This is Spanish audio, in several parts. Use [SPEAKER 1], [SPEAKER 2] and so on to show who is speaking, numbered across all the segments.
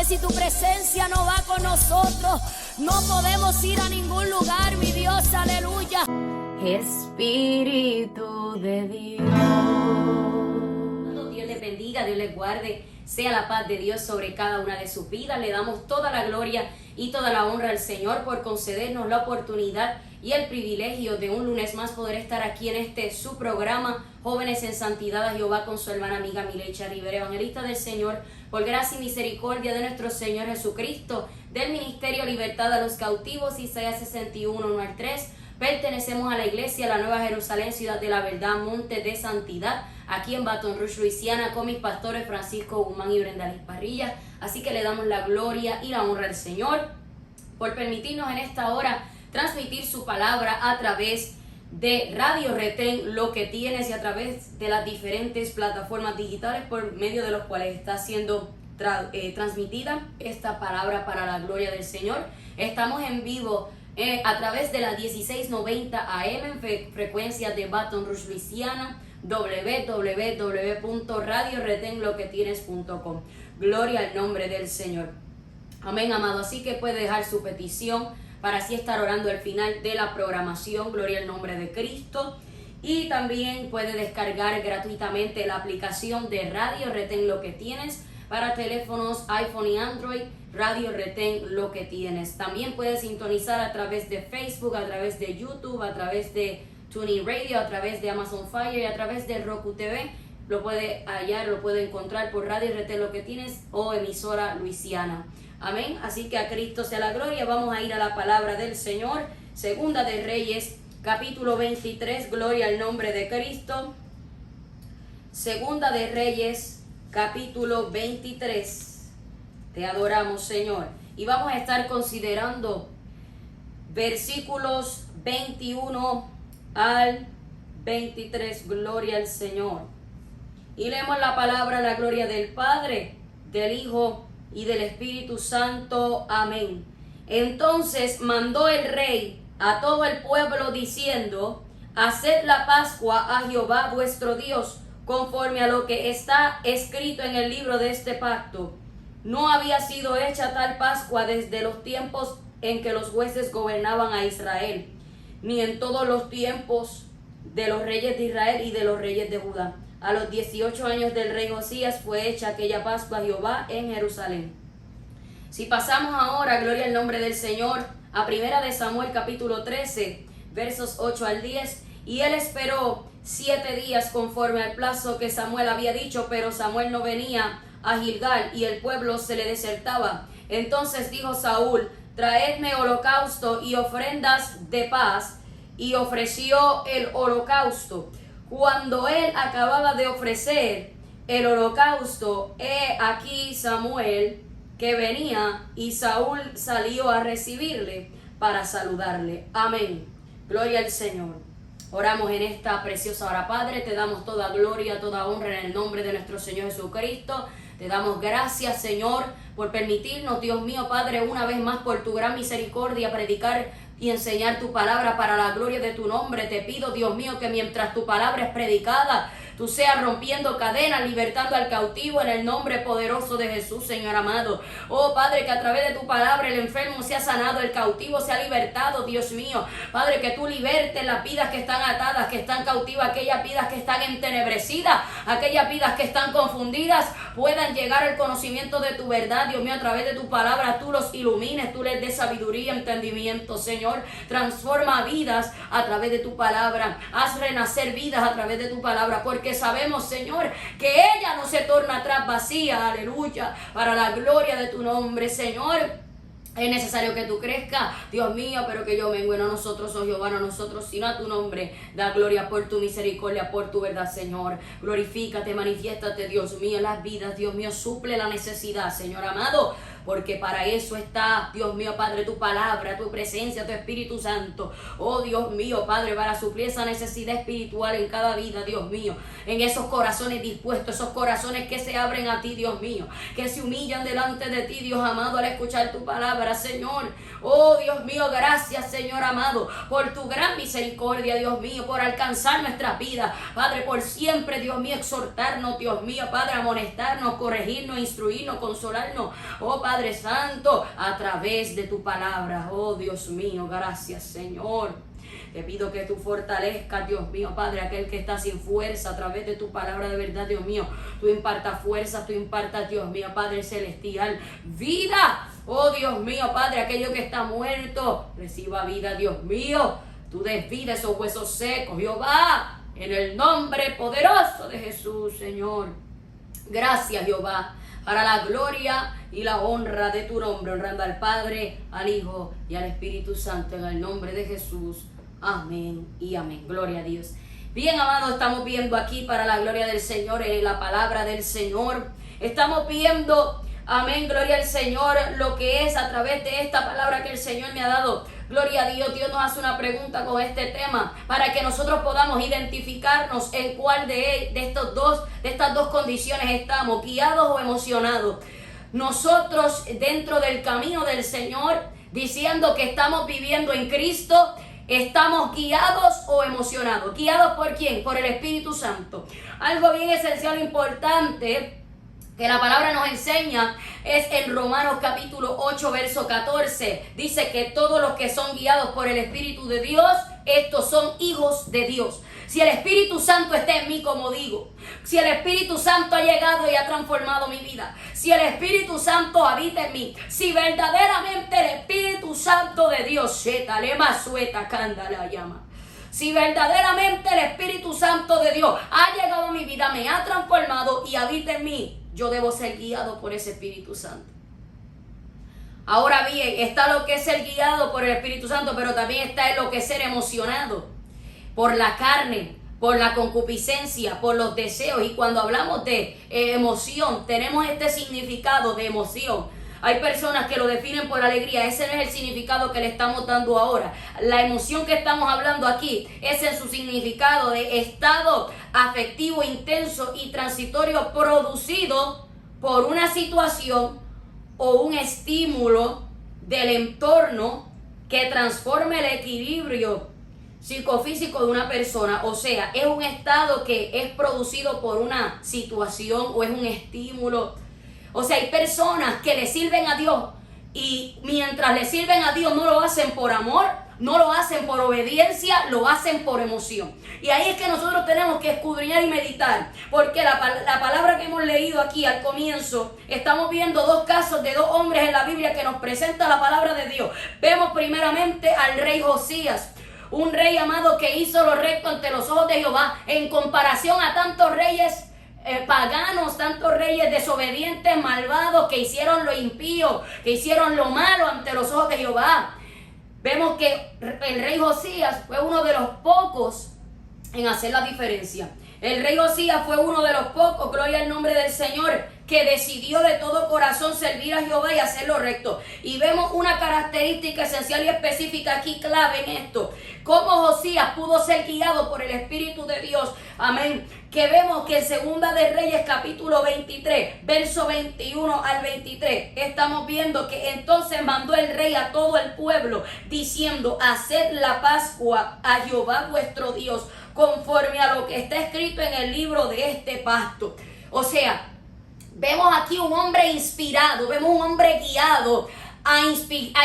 [SPEAKER 1] que si tu presencia no va con nosotros, no podemos ir a ningún lugar, mi Dios, aleluya. Espíritu de Dios.
[SPEAKER 2] Dios les bendiga, Dios les guarde. Sea la paz de Dios sobre cada una de sus vidas. Le damos toda la gloria y toda la honra al Señor por concedernos la oportunidad y el privilegio de un lunes más poder estar aquí en su programa Jóvenes en Santidad a Jehová con su hermana amiga Milecha Rivera, evangelista del Señor, por gracia y misericordia de nuestro Señor Jesucristo, del Ministerio Libertad a los Cautivos, Isaías 61, 1 al 3. Pertenecemos a la iglesia La Nueva Jerusalén, Ciudad de la Verdad, Monte de Santidad, aquí en Baton Rouge, Luisiana, con mis pastores Francisco Guzmán y Brenda Liz Parrilla. Así que le damos la gloria y la honra al Señor por permitirnos en esta hora transmitir su palabra a través de Radio Retén, lo que tienes, y a través de las diferentes plataformas digitales por medio de los cuales está siendo transmitida esta palabra para la gloria del Señor. Estamos en vivo a través de la 1690 AM en frecuencia de Baton Rouge, Luisiana, www.radioretenloquetienes.com. Gloria al nombre del Señor. Amén, amado. Así que puede dejar su petición para así estar orando al final de la programación. Gloria al nombre de Cristo. Y también puede descargar gratuitamente la aplicación de Radio Retén Lo que Tienes para teléfonos iPhone y Android. Radio Retén Lo que Tienes. También puede sintonizar a través de Facebook, a través de YouTube, a través de TuneIn Radio, a través de Amazon Fire y a través de Roku TV. Lo puede hallar, lo puede encontrar por Radio Retén Lo que Tienes o emisora Luisiana. Amén. Así que a Cristo sea la gloria. Vamos a ir a la palabra del Señor. Segunda de Reyes, capítulo 23. Gloria al nombre de Cristo. Segunda de Reyes, capítulo 23. Te adoramos, Señor. Y vamos a estar considerando versículos 21 al 23. Gloria al Señor. Y leemos la palabra, la gloria del Padre, del Hijo y del Espíritu Santo. Amén. Entonces mandó el rey a todo el pueblo diciendo: haced la Pascua a Jehová vuestro Dios, conforme a lo que está escrito en el libro de este pacto. No había sido hecha tal Pascua desde los tiempos en que los jueces gobernaban a Israel, ni en todos los tiempos de los reyes de Israel y de los reyes de Judá. A los 18 años del rey Josías fue hecha aquella Pascua a Jehová en Jerusalén. Si pasamos ahora, gloria al nombre del Señor, a primera de Samuel capítulo 13, versos 8 al 10. Y él esperó 7 días conforme al plazo que Samuel había dicho, pero Samuel no venía a Gilgal y el pueblo se le desertaba. Entonces dijo Saúl: traedme holocausto y ofrendas de paz. Y ofreció el holocausto. Cuando él acababa de ofrecer el holocausto, he aquí Samuel que venía, y Saúl salió a recibirle para saludarle. Amén. Gloria al Señor. Oramos en esta preciosa hora. Padre, te damos toda gloria, toda honra en el nombre de nuestro Señor Jesucristo. Te damos gracias, Señor, por permitirnos, Dios mío, Padre, una vez más por tu gran misericordia, predicar y enseñar tu palabra para la gloria de tu nombre. Te pido, Dios mío, que mientras tu palabra es predicada, tú seas rompiendo cadenas, libertando al cautivo en el nombre poderoso de Jesús, Señor amado. Oh Padre, que a través de tu palabra el enfermo sea sanado, el cautivo sea libertado, Dios mío. Padre, que tú libertes las vidas que están atadas, que están cautivas, aquellas vidas que están entenebrecidas, aquellas vidas que están confundidas, puedan llegar al conocimiento de tu verdad, Dios mío, a través de tu palabra. Tú los ilumines, tú les des sabiduría y entendimiento, Señor. Transforma vidas a través de tu palabra. Haz renacer vidas a través de tu palabra, porque sabemos, Señor, que ella no se torna atrás vacía, aleluya, para la gloria de tu nombre, Señor. Es necesario que tú crezcas, Dios mío, pero que yo mengue, no nosotros, oh Jehová, no nosotros, sino a tu nombre. Da gloria por tu misericordia, por tu verdad, Señor. Glorifícate, manifiéstate, Dios mío, en las vidas, Dios mío, suple la necesidad, Señor amado. Porque para eso está, Dios mío, Padre, tu palabra, tu presencia, tu Espíritu Santo. Oh, Dios mío, Padre, para suplir esa necesidad espiritual en cada vida, Dios mío. En esos corazones dispuestos, esos corazones que se abren a ti, Dios mío. Que se humillan delante de ti, Dios amado, al escuchar tu palabra, Señor. Oh, Dios mío, gracias, Señor amado, por tu gran misericordia, Dios mío, por alcanzar nuestras vidas. Padre, por siempre, Dios mío, exhortarnos, Dios mío, Padre, amonestarnos, corregirnos, instruirnos, consolarnos. Oh, Padre, Padre Santo, a través de tu palabra. Oh Dios mío, gracias Señor. Te pido que tú fortalezcas, Dios mío, Padre, aquel que está sin fuerza a través de tu palabra de verdad, Dios mío. Tú impartas fuerza, tú impartas, Dios mío, Padre celestial, vida. Oh Dios mío, Padre, aquello que está muerto, reciba vida, Dios mío. Tú des vida a esos huesos secos, Jehová, en el nombre poderoso de Jesús, Señor. Gracias, Jehová, para la gloria y la honra de tu nombre, honrando al Padre, al Hijo y al Espíritu Santo, en el nombre de Jesús. Amén y amén. Gloria a Dios. Bien, amados, estamos viendo aquí para la gloria del Señor, la palabra del Señor. Estamos viendo, amén, gloria al Señor, lo que es a través de esta palabra que el Señor me ha dado. Gloria a Dios. Dios nos hace una pregunta con este tema para que nosotros podamos identificarnos en cuál de estas dos condiciones estamos, guiados o emocionados. Nosotros dentro del camino del Señor, diciendo que estamos viviendo en Cristo, ¿estamos guiados o emocionados? ¿Guiados por quién? Por el Espíritu Santo. Algo bien esencial, importante, que la palabra nos enseña es en Romanos capítulo 8, verso 14. Dice que todos los que son guiados por el Espíritu de Dios, estos son hijos de Dios. Si el Espíritu Santo está en mí, como digo, si el Espíritu Santo ha llegado y ha transformado mi vida, si el Espíritu Santo habita en mí, si verdaderamente el Espíritu Santo de Dios, si verdaderamente el Espíritu Santo de Dios ha llegado a mi vida, me ha transformado y habita en mí, yo debo ser guiado por ese Espíritu Santo. Ahora bien, está lo que es ser guiado por el Espíritu Santo, pero también está en lo que es ser emocionado por la carne, por la concupiscencia, por los deseos. Y cuando hablamos de emoción, tenemos este significado de emoción. Hay personas que lo definen por alegría. Ese no es el significado que le estamos dando ahora. La emoción que estamos hablando aquí es en su significado de estado afectivo intenso y transitorio producido por una situación o un estímulo del entorno que transforme el equilibrio psicofísico de una persona. O sea, es un estado que es producido por una situación o es un estímulo. O sea, hay personas que le sirven a Dios y mientras le sirven a Dios no lo hacen por amor, no lo hacen por obediencia, lo hacen por emoción. Y ahí es que nosotros tenemos que escudriñar y meditar, porque la palabra que hemos leído aquí al comienzo, estamos viendo dos casos de dos hombres en la Biblia que nos presenta la palabra de Dios. Vemos primeramente al rey Josías, un rey amado que hizo lo recto ante los ojos de Jehová, en comparación a tantos reyes paganos, tantos reyes desobedientes, malvados, que hicieron lo impío, que hicieron lo malo ante los ojos de Jehová. Vemos que el rey Josías fue uno de los pocos en hacer la diferencia. El rey Josías fue uno de los pocos, gloria al nombre del Señor, que decidió de todo corazón servir a Jehová y hacer lo recto. Y vemos una característica esencial y específica aquí clave en esto. Cómo Josías pudo ser guiado por el Espíritu de Dios. Amén. Que vemos que en Segunda de Reyes capítulo 23, verso 21 al 23, estamos viendo que entonces mandó el rey a todo el pueblo diciendo: haced la Pascua a Jehová vuestro Dios, conforme a lo que está escrito en el libro de este pacto. O sea, vemos aquí un hombre inspirado, vemos un hombre guiado a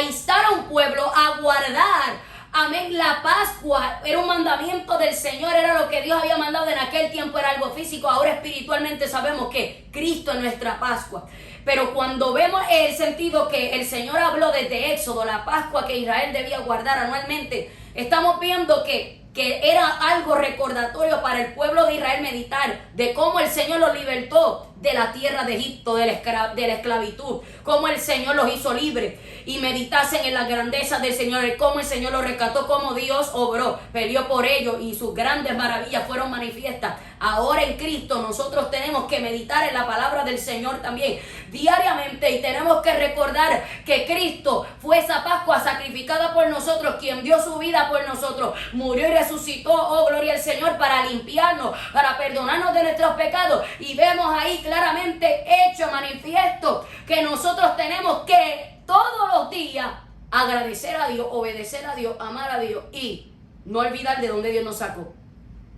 [SPEAKER 2] instar a un pueblo a guardar, amén, la Pascua. Era un mandamiento del Señor, era lo que Dios había mandado en aquel tiempo, era algo físico. Ahora espiritualmente sabemos que Cristo es nuestra Pascua. Pero cuando vemos el sentido que el Señor habló desde Éxodo, la Pascua que Israel debía guardar anualmente, estamos viendo que era algo recordatorio para el pueblo de Israel meditar de cómo el Señor los libertó de la tierra de Egipto, de la esclavitud, cómo el Señor los hizo libres, y meditasen en la grandeza del Señor, cómo el Señor los rescató, cómo Dios obró, peleó por ellos y sus grandes maravillas fueron manifiestas. Ahora en Cristo nosotros tenemos que meditar en la palabra del Señor también diariamente, y tenemos que recordar que Cristo fue esa Pascua sacrificada por nosotros, quien dio su vida por nosotros, murió y resucitó, oh gloria al Señor, para limpiarnos, para perdonarnos de nuestros pecados. Y vemos ahí claramente hecho manifiesto que nosotros tenemos que todos los días agradecer a Dios, obedecer a Dios, amar a Dios y no olvidar de dónde Dios nos sacó.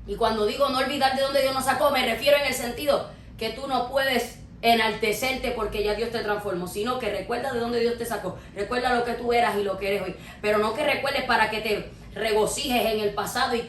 [SPEAKER 2] Y cuando digo no olvidar de dónde Dios nos sacó, me refiero en el sentido que tú no puedes enaltecerte porque ya Dios te transformó, sino que recuerda de dónde Dios te sacó, recuerda lo que tú eras y lo que eres hoy, pero no que recuerdes para que te regocijes en el pasado y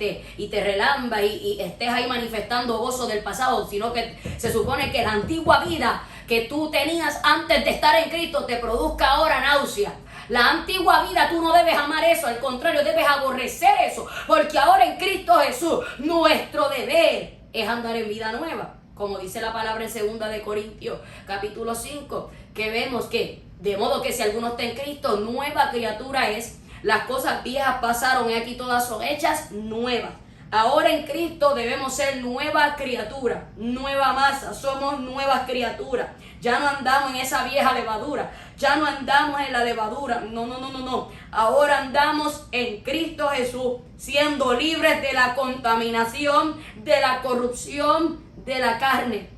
[SPEAKER 2] te relambas y estés ahí manifestando gozo del pasado, sino que se supone que la antigua vida que tú tenías antes de estar en Cristo te produzca ahora náusea. La antigua vida tú no debes amar eso, al contrario, debes aborrecer eso, porque ahora en Cristo Jesús nuestro deber es andar en vida nueva, como dice la palabra en 2 de Corintios capítulo 5, que vemos que de modo que si alguno está en Cristo, nueva criatura es. Las cosas viejas pasaron y aquí todas son hechas nuevas. Ahora en Cristo debemos ser nueva criatura, nueva masa, somos nuevas criaturas. Ya no andamos en esa vieja levadura, ya no andamos en la levadura, no. Ahora andamos en Cristo Jesús, siendo libres de la contaminación, de la corrupción, de la carne.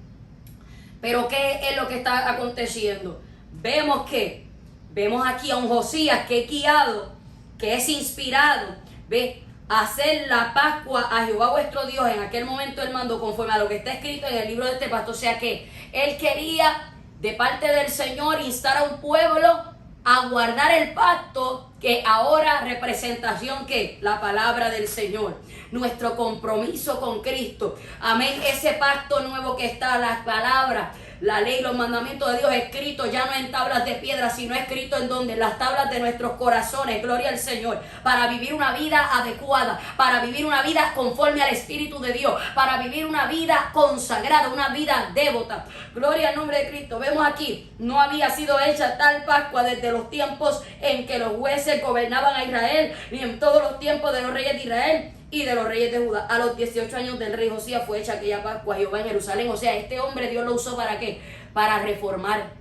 [SPEAKER 2] Pero ¿qué es lo que está aconteciendo? Vemos aquí a un Josías que es guiado, que es inspirado, ¿ves? Hacer la Pascua a Jehová vuestro Dios. En aquel momento él mandó conforme a lo que está escrito en el libro de este pastor. O sea que él quería de parte del Señor instar a un pueblo a guardar el pacto, que ahora representación que la palabra del Señor, nuestro compromiso con Cristo, amén, ese pacto nuevo que está, las palabras, la ley, los mandamientos de Dios escritos ya no en tablas de piedra, sino escrito en donde las tablas de nuestros corazones, gloria al Señor, para vivir una vida adecuada, para vivir una vida conforme al Espíritu de Dios, para vivir una vida consagrada, una vida devota, gloria al nombre de Cristo. Vemos aquí, no había sido hecha tal Pascua desde los tiempos en que los jueces gobernaban a Israel, ni en todos los tiempos de los reyes de Israel y de los reyes de Judá. A los 18 años del rey Josías fue hecha aquella Pascua a Jehová en Jerusalén. O sea, este hombre Dios lo usó ¿para qué? Para reformar.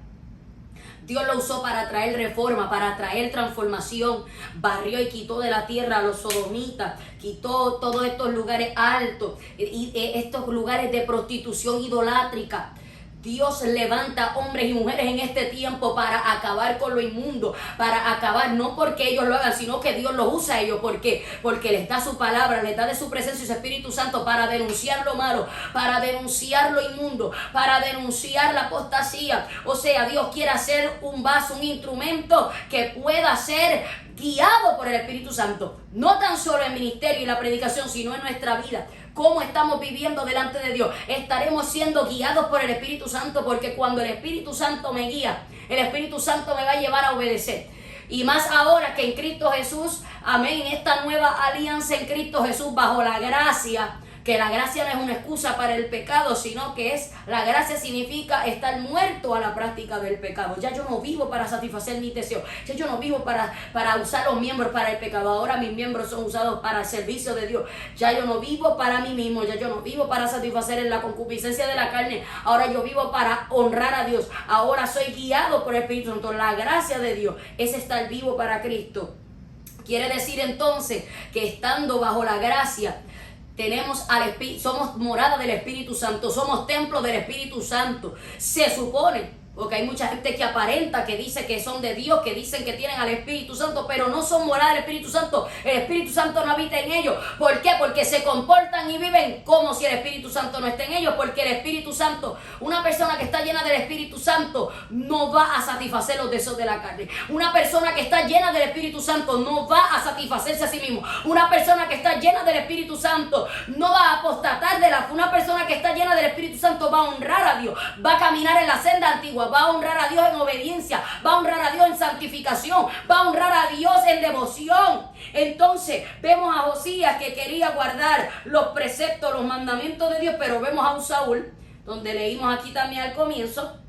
[SPEAKER 2] Dios lo usó para traer reforma, para traer transformación. Barrió y quitó de la tierra a los sodomitas, quitó todos estos lugares altos y estos lugares de prostitución idolátrica. Dios levanta hombres y mujeres en este tiempo para acabar con lo inmundo, para acabar, no porque ellos lo hagan, sino que Dios los usa a ellos. ¿Por qué? Porque les da su palabra, les da de su presencia y su Espíritu Santo para denunciar lo malo, para denunciar lo inmundo, para denunciar la apostasía. O sea, Dios quiere hacer un vaso, un instrumento que pueda ser guiado por el Espíritu Santo, no tan solo en ministerio y la predicación, sino en nuestra vida. ¿Cómo estamos viviendo delante de Dios? Estaremos siendo guiados por el Espíritu Santo, porque cuando el Espíritu Santo me guía, el Espíritu Santo me va a llevar a obedecer. Y más ahora que en Cristo Jesús, amén, en esta nueva alianza en Cristo Jesús bajo la gracia, que la gracia no es una excusa para el pecado, sino que la gracia significa estar muerto a la práctica del pecado. Ya yo no vivo para satisfacer mis deseos, ya yo no vivo para usar los miembros para el pecado. Ahora mis miembros son usados para el servicio de Dios. Ya yo no vivo para mí mismo, ya yo no vivo para satisfacer la concupiscencia de la carne. Ahora yo vivo para honrar a Dios. Ahora soy guiado por el Espíritu Santo. La gracia de Dios es estar vivo para Cristo. Quiere decir entonces que estando bajo la gracia, tenemos al Espíritu, somos morada del Espíritu Santo, somos templo del Espíritu Santo. Se supone, porque hay mucha gente que aparenta, que dice que son de Dios, que dicen que tienen al Espíritu Santo, pero no son morada del Espíritu Santo. El Espíritu Santo no habita en ellos. ¿Por qué? Porque se comportan y viven como si el Espíritu Santo no esté en ellos. Porque el Espíritu Santo, una persona que está llena del Espíritu Santo, no va a satisfacer los deseos de la carne. Una persona que está llena del Espíritu Santo no va a satisfacerse a sí mismo. Una persona que está llena del Espíritu Santo no va a apostatar de la fe. Una persona que está llena del Espíritu Santo va a honrar a Dios, va a caminar en la senda antigua, va a honrar a Dios en obediencia, va a honrar a Dios en santificación, va a honrar a Dios en devoción. Entonces vemos a Josías que quería guardar los preceptos, los mandamientos de Dios, pero vemos a un Saúl, donde leímos aquí también al comienzo,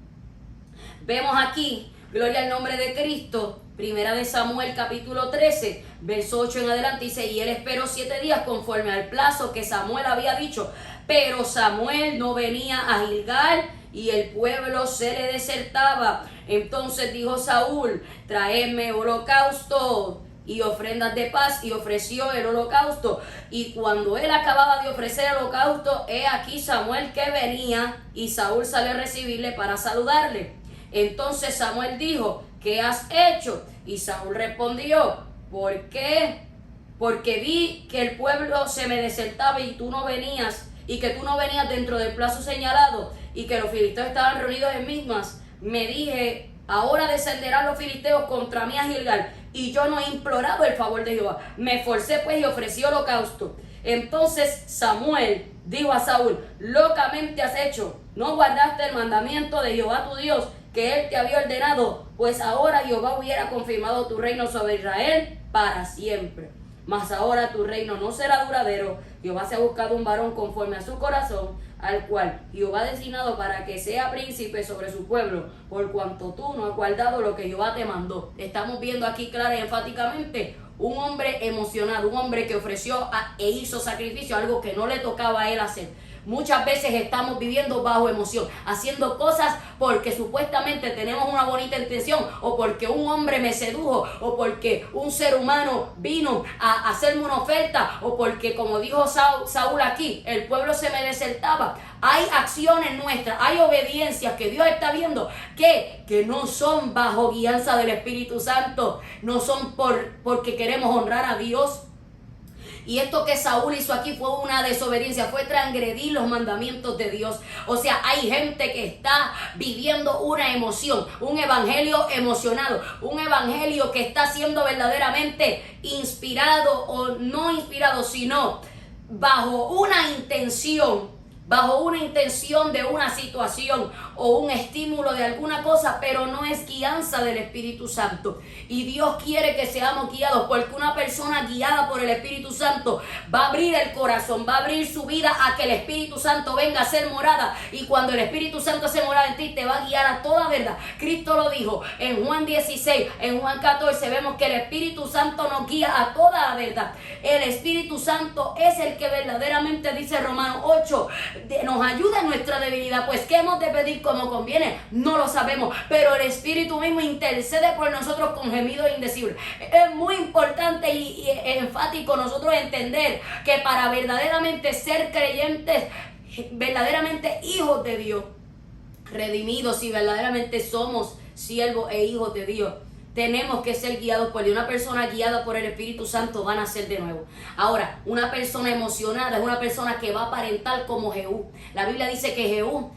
[SPEAKER 2] vemos aquí, gloria al nombre de Cristo, Primera de Samuel capítulo 13, verso 8 en adelante, dice: y él esperó 7 días conforme al plazo que Samuel había dicho, pero Samuel no venía a Gilgal y el pueblo se le desertaba. Entonces dijo Saúl: traedme holocausto y ofrendas de paz, y ofreció el holocausto. Y cuando él acababa de ofrecer el holocausto, he aquí Samuel que venía, y Saúl salió a recibirle para saludarle. Entonces Samuel dijo: ¿qué has hecho? Y Saúl respondió: ¿por qué? Porque vi que el pueblo se me desertaba y tú no venías, y que tú no venías dentro del plazo señalado. y que los filisteos estaban reunidos en Mismas, me dije, ahora descenderán los filisteos contra mí a Gilgal, y yo no he implorado el favor de Jehová. Me esforcé pues y ofrecí holocausto. Entonces Samuel dijo a Saúl, locamente has hecho, no guardaste el mandamiento de Jehová tu Dios, que él te había ordenado, pues ahora Jehová hubiera confirmado tu reino sobre Israel para siempre. Mas ahora tu reino no será duradero. Jehová se ha buscado un varón conforme a su corazón, al cual Jehová ha designado para que sea príncipe sobre su pueblo, por cuanto tú no has guardado lo que Jehová te mandó. Estamos viendo aquí clara y enfáticamente un hombre emocionado, un hombre que ofreció e hizo sacrificio, algo que no le tocaba a él hacer. Muchas veces estamos viviendo bajo emoción, haciendo cosas porque supuestamente tenemos una bonita intención, o porque un hombre me sedujo, o porque un ser humano vino a hacerme una oferta, o porque, como dijo Saúl aquí, el pueblo se me desertaba. Hay acciones nuestras, hay obediencias que Dios está viendo que no son bajo guianza del Espíritu Santo, no son porque queremos honrar a Dios. Y esto que Saúl hizo aquí fue una desobediencia, fue transgredir los mandamientos de Dios. O sea, hay gente que está viviendo una emoción, un evangelio emocionado, un evangelio que está siendo verdaderamente inspirado o no inspirado, sino bajo una intención de una situación o un estímulo de alguna cosa, pero no es guianza del Espíritu Santo. Y Dios quiere que seamos guiados, porque una persona guiada por el Espíritu Santo va a abrir el corazón, va a abrir su vida a que el Espíritu Santo venga a ser morada. Y cuando el Espíritu Santo se morada en ti, te va a guiar a toda verdad. Cristo lo dijo en Juan 16, en Juan 14, vemos que el Espíritu Santo nos guía a toda la verdad. El Espíritu Santo es el que verdaderamente, dice Romanos 8, nos ayuda en nuestra debilidad. Pues ¿qué hemos de pedir como conviene? No lo sabemos, pero el Espíritu mismo intercede por nosotros con gemidos indecibles. Es muy importante y enfático nosotros entender que para verdaderamente ser creyentes, verdaderamente hijos de Dios, redimidos, y verdaderamente somos siervos e hijos de Dios, tenemos que ser guiados por Dios. Una persona guiada por el Espíritu Santo va a nacer de nuevo. Ahora, una persona emocionada es una persona que va a aparentar como Jehú. La Biblia dice que Jehú,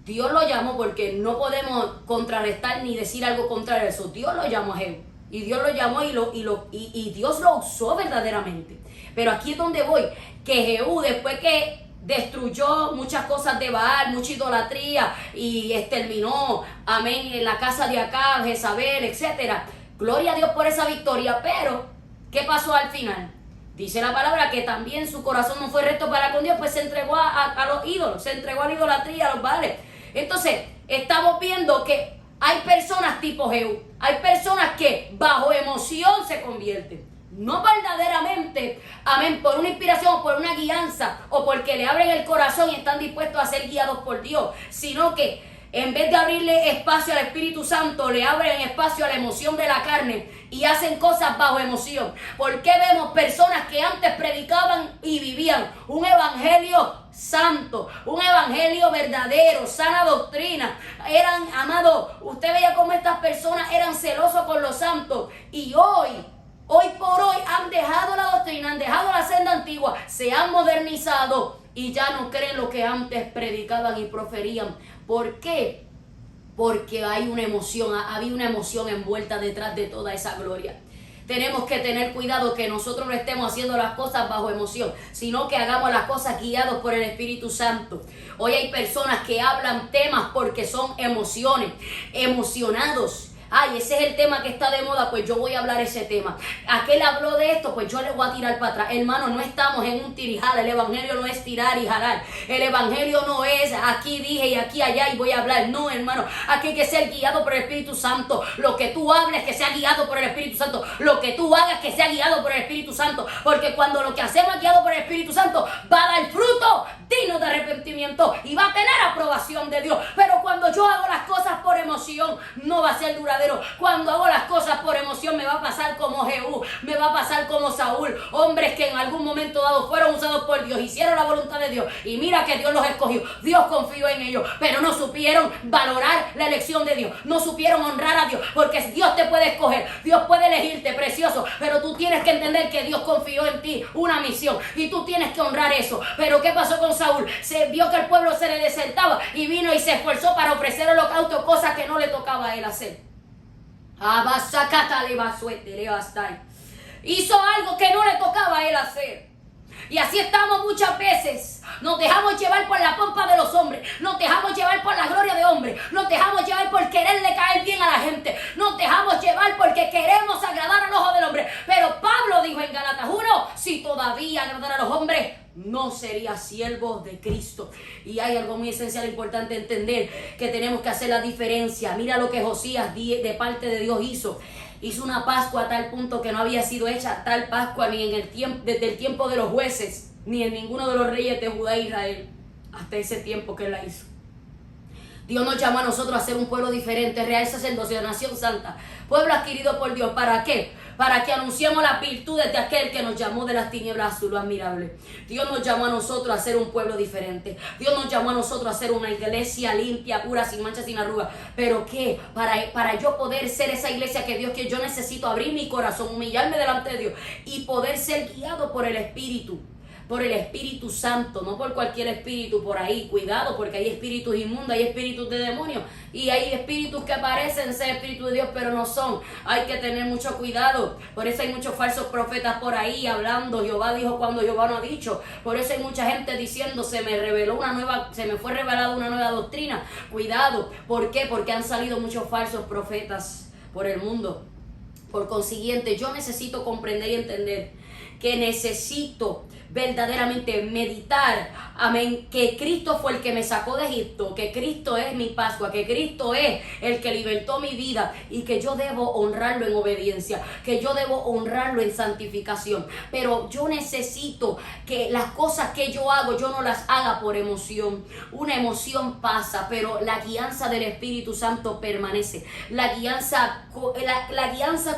[SPEAKER 2] Dios lo llamó, porque no podemos contrarrestar ni decir algo contrario a eso. Dios lo llamó a Jehú. Y Dios lo llamó y Dios lo usó verdaderamente. Pero aquí es donde voy, que Jehú, después que destruyó muchas cosas de Baal, mucha idolatría, y exterminó, amén, en la casa de Acab, Jezabel, etcétera. Gloria a Dios por esa victoria. Pero ¿qué pasó al final? Dice la palabra que también su corazón no fue recto para con Dios, pues se entregó a los ídolos, se entregó a la idolatría, a los Baales. Entonces estamos viendo que hay personas tipo Jehú, hay personas que bajo emoción se convierten. No verdaderamente, amén, por una inspiración o por una guianza, o porque le abren el corazón y están dispuestos a ser guiados por Dios, sino que en vez de abrirle espacio al Espíritu Santo, le abren espacio a la emoción de la carne y hacen cosas bajo emoción. ¿Por qué vemos personas que antes predicaban y vivían un evangelio santo, un evangelio verdadero, sana doctrina? Eran, amados, usted veía cómo estas personas eran celosos con los santos, y hoy por hoy han dejado la doctrina, han dejado la senda antigua, se han modernizado y ya no creen lo que antes predicaban y proferían. ¿Por qué? Porque hay una emoción, había una emoción envuelta detrás de toda esa gloria. Tenemos que tener cuidado que nosotros no estemos haciendo las cosas bajo emoción, sino que hagamos las cosas guiados por el Espíritu Santo. Hoy hay personas que hablan temas porque son emociones, emocionados. Ay, ese es el tema que está de moda, pues yo voy a hablar ese tema. Aquel habló de esto, pues yo le voy a tirar para atrás. Hermano, no estamos en un tirijal. El evangelio no es tirar y jalar. El evangelio no es aquí dije y aquí allá y voy a hablar. No, hermano, aquí hay que ser guiado por el Espíritu Santo. Lo que tú hables, que sea guiado por el Espíritu Santo. Lo que tú hagas, que sea guiado por el Espíritu Santo. Porque cuando lo que hacemos es guiado por el Espíritu Santo, va a dar fruto digno de arrepentimiento y va a tener aprobación de Dios. Pero cuando yo hago las cosas por emoción, no va a ser duradero. Cuando hago las cosas por emoción, me va a pasar como Jehú, me va a pasar como Saúl, hombres que en algún momento dado fueron usados por Dios, hicieron la voluntad de Dios, y mira que Dios los escogió, Dios confió en ellos, pero no supieron valorar la elección de Dios, no supieron honrar a Dios, porque Dios te puede escoger, Dios puede elegirte, precioso, pero tú tienes que entender que Dios confió en ti una misión, y tú tienes que honrar eso. Pero ¿qué pasó con Saúl? Saúl se vio que el pueblo se le desertaba y vino y se esforzó para ofrecer holocausto, cosas que no le tocaba a él hacer. Hizo algo que no le tocaba a él hacer. Y así estamos muchas veces. Nos dejamos llevar por la pompa de los hombres. Nos dejamos llevar por la gloria de hombres. Nos dejamos llevar por quererle caer bien a la gente. Nos dejamos llevar porque queremos agradar al ojo del hombre. Pero Pablo dijo en Gálatas 1, si todavía agradara a los hombres, no sería siervo de Cristo. Y hay algo muy esencial, importante entender, que tenemos que hacer la diferencia. Mira lo que Josías de parte de Dios hizo. Hizo una Pascua a tal punto que no había sido hecha tal Pascua ni en el tiempo, desde el tiempo de los jueces, ni en ninguno de los reyes de Judá e Israel, hasta ese tiempo que él la hizo. Dios nos llama a nosotros a ser un pueblo diferente, real sacerdocio, nación santa, pueblo adquirido por Dios. ¿Para qué? Para que anunciemos las virtudes de aquel que nos llamó de las tinieblas a su luz admirable. Dios nos llamó a nosotros a ser un pueblo diferente. Dios nos llamó a nosotros a ser una iglesia limpia, pura, sin mancha, sin arruga. ¿Pero qué? Para yo poder ser esa iglesia que Dios quiere, yo necesito abrir mi corazón, humillarme delante de Dios y poder ser guiado por el Espíritu. Por el Espíritu Santo, no por cualquier espíritu por ahí. Cuidado, porque hay espíritus inmundos, hay espíritus de demonios y hay espíritus que parecen ser espíritus de Dios, pero no son. Hay que tener mucho cuidado. Por eso hay muchos falsos profetas por ahí hablando. Jehová dijo cuando Jehová no ha dicho. Por eso hay mucha gente diciendo, se me fue revelada una nueva doctrina. Cuidado. ¿Por qué? Porque han salido muchos falsos profetas por el mundo. Por consiguiente, yo necesito comprender y entender que necesito verdaderamente meditar, amén, que Cristo fue el que me sacó de Egipto, que Cristo es mi Pascua, que Cristo es el que libertó mi vida y que yo debo honrarlo en obediencia, que yo debo honrarlo en santificación. Pero yo necesito que las cosas que yo hago, yo no las haga por emoción. Una emoción pasa, pero la guianza del Espíritu Santo permanece. La guianza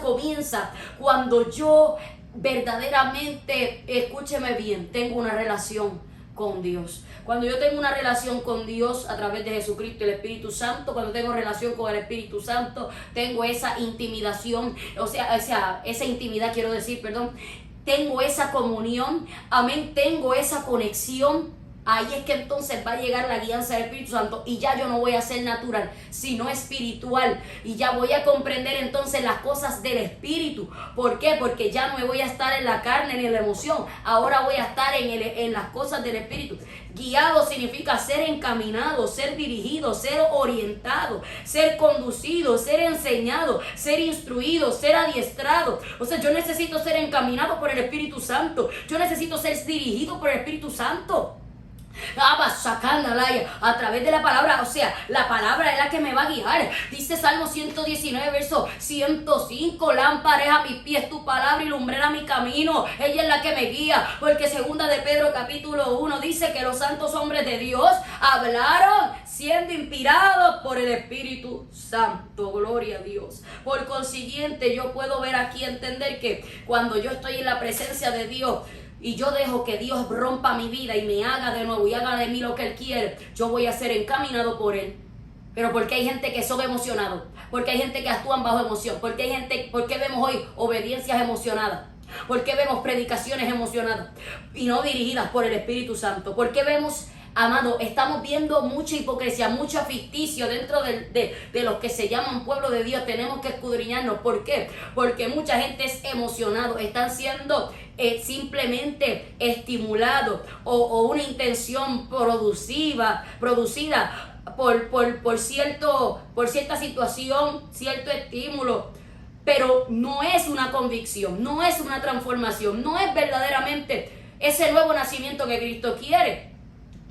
[SPEAKER 2] comienza cuando yo verdaderamente, escúcheme bien, tengo una relación con Dios. Cuando yo tengo una relación con Dios a través de Jesucristo y el Espíritu Santo, cuando tengo relación con el Espíritu Santo, tengo esa intimidación, esa intimidad, quiero decir, tengo esa comunión, amén, tengo esa conexión. Ahí es que entonces va a llegar la guianza del Espíritu Santo y ya yo no voy a ser natural, sino espiritual. Y ya voy a comprender entonces las cosas del Espíritu. ¿Por qué? Porque ya no me voy a estar en la carne ni en la emoción. Ahora voy a estar en las cosas del Espíritu. Guiado significa ser encaminado, ser dirigido, ser orientado, ser conducido, ser enseñado, ser instruido, ser adiestrado. O sea, yo necesito ser encaminado por el Espíritu Santo. Yo necesito ser dirigido por el Espíritu Santo. A través de la palabra, o sea, la palabra es la que me va a guiar. Dice Salmo 119, verso 105, lámpara es a mis pies tu palabra y lumbrera mi camino. Ella es la que me guía, porque segunda de Pedro capítulo 1 dice que los santos hombres de Dios hablaron siendo inspirados por el Espíritu Santo. Gloria a Dios. Por consiguiente, yo puedo ver aquí, entender que cuando yo estoy en la presencia de Dios y yo dejo que Dios rompa mi vida y me haga de nuevo y haga de mí lo que Él quiere, yo voy a ser encaminado por Él. Pero porque hay gente que son emocionados, porque hay gente que actúan bajo emoción, porque vemos hoy obediencias emocionadas, porque vemos predicaciones emocionadas y no dirigidas por el Espíritu Santo, porque vemos, amado, estamos viendo mucha hipocresía, mucho ficticio dentro de los que se llaman pueblo de Dios. Tenemos que escudriñarnos. ¿Por qué? Porque mucha gente es emocionado, están siendo simplemente estimulados o una intención producida por cierta situación, cierto estímulo, pero no es una convicción, no es una transformación, no es verdaderamente ese nuevo nacimiento que Cristo quiere.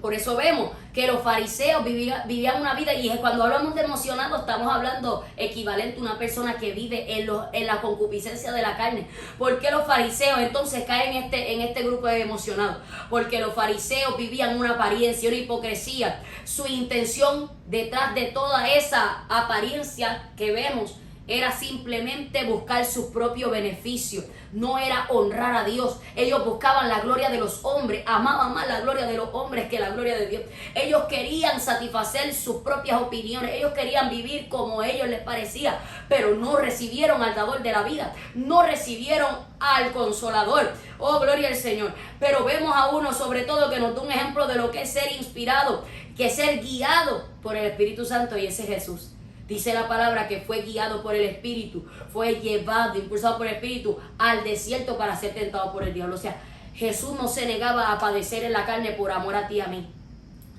[SPEAKER 2] Por eso vemos que los fariseos vivían una vida, y cuando hablamos de emocionado estamos hablando equivalente a una persona que vive en la concupiscencia de la carne. ¿Por qué los fariseos entonces caen en este grupo de emocionados? Porque los fariseos vivían una apariencia, una hipocresía. Su intención detrás de toda esa apariencia que vemos era simplemente buscar su propio beneficio, no era honrar a Dios. Ellos buscaban la gloria de los hombres, amaban más la gloria de los hombres que la gloria de Dios. Ellos querían satisfacer sus propias opiniones, ellos querían vivir como a ellos les parecía, pero no recibieron al dador de la vida, no recibieron al consolador. Oh, gloria al Señor. Pero vemos a uno sobre todo que nos da un ejemplo de lo que es ser inspirado, que es ser guiado por el Espíritu Santo, y ese es Jesús. Dice la palabra que fue guiado por el Espíritu, fue llevado, impulsado por el Espíritu al desierto para ser tentado por el diablo. O sea, Jesús no se negaba a padecer en la carne por amor a ti y a mí.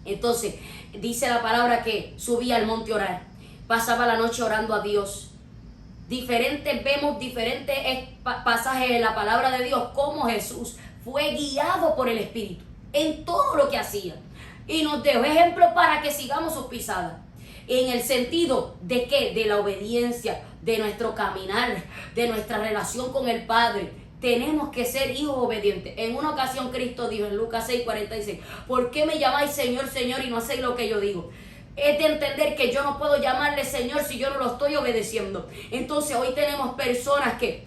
[SPEAKER 2] Entonces, dice la palabra que subía al monte a orar, pasaba la noche orando a Dios. Vemos diferentes pasajes en la palabra de Dios, cómo Jesús fue guiado por el Espíritu en todo lo que hacía. Y nos dejó ejemplo para que sigamos sus pisadas. En el sentido de que de la obediencia, de nuestro caminar, de nuestra relación con el Padre, tenemos que ser hijos obedientes. En una ocasión Cristo dijo en Lucas 6:46, ¿por qué me llamáis Señor, Señor y no hacéis lo que yo digo? Es de entender que yo no puedo llamarle Señor si yo no lo estoy obedeciendo. Entonces hoy tenemos personas que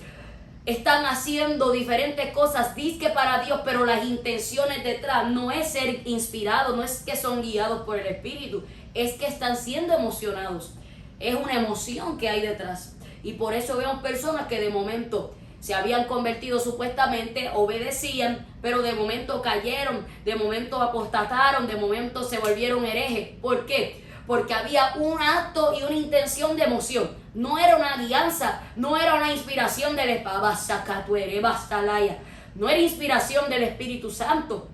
[SPEAKER 2] están haciendo diferentes cosas, dizque para Dios, pero las intenciones detrás no es ser inspirados, no es que son guiados por el Espíritu, es que están siendo emocionados. Es una emoción que hay detrás. Y por eso vemos personas que de momento se habían convertido supuestamente, obedecían, pero de momento cayeron, de momento apostataron, de momento se volvieron herejes. ¿Por qué? Porque había un acto y una intención de emoción. No era una guianza, no era una inspiración del Espíritu. No era inspiración del Espíritu Santo.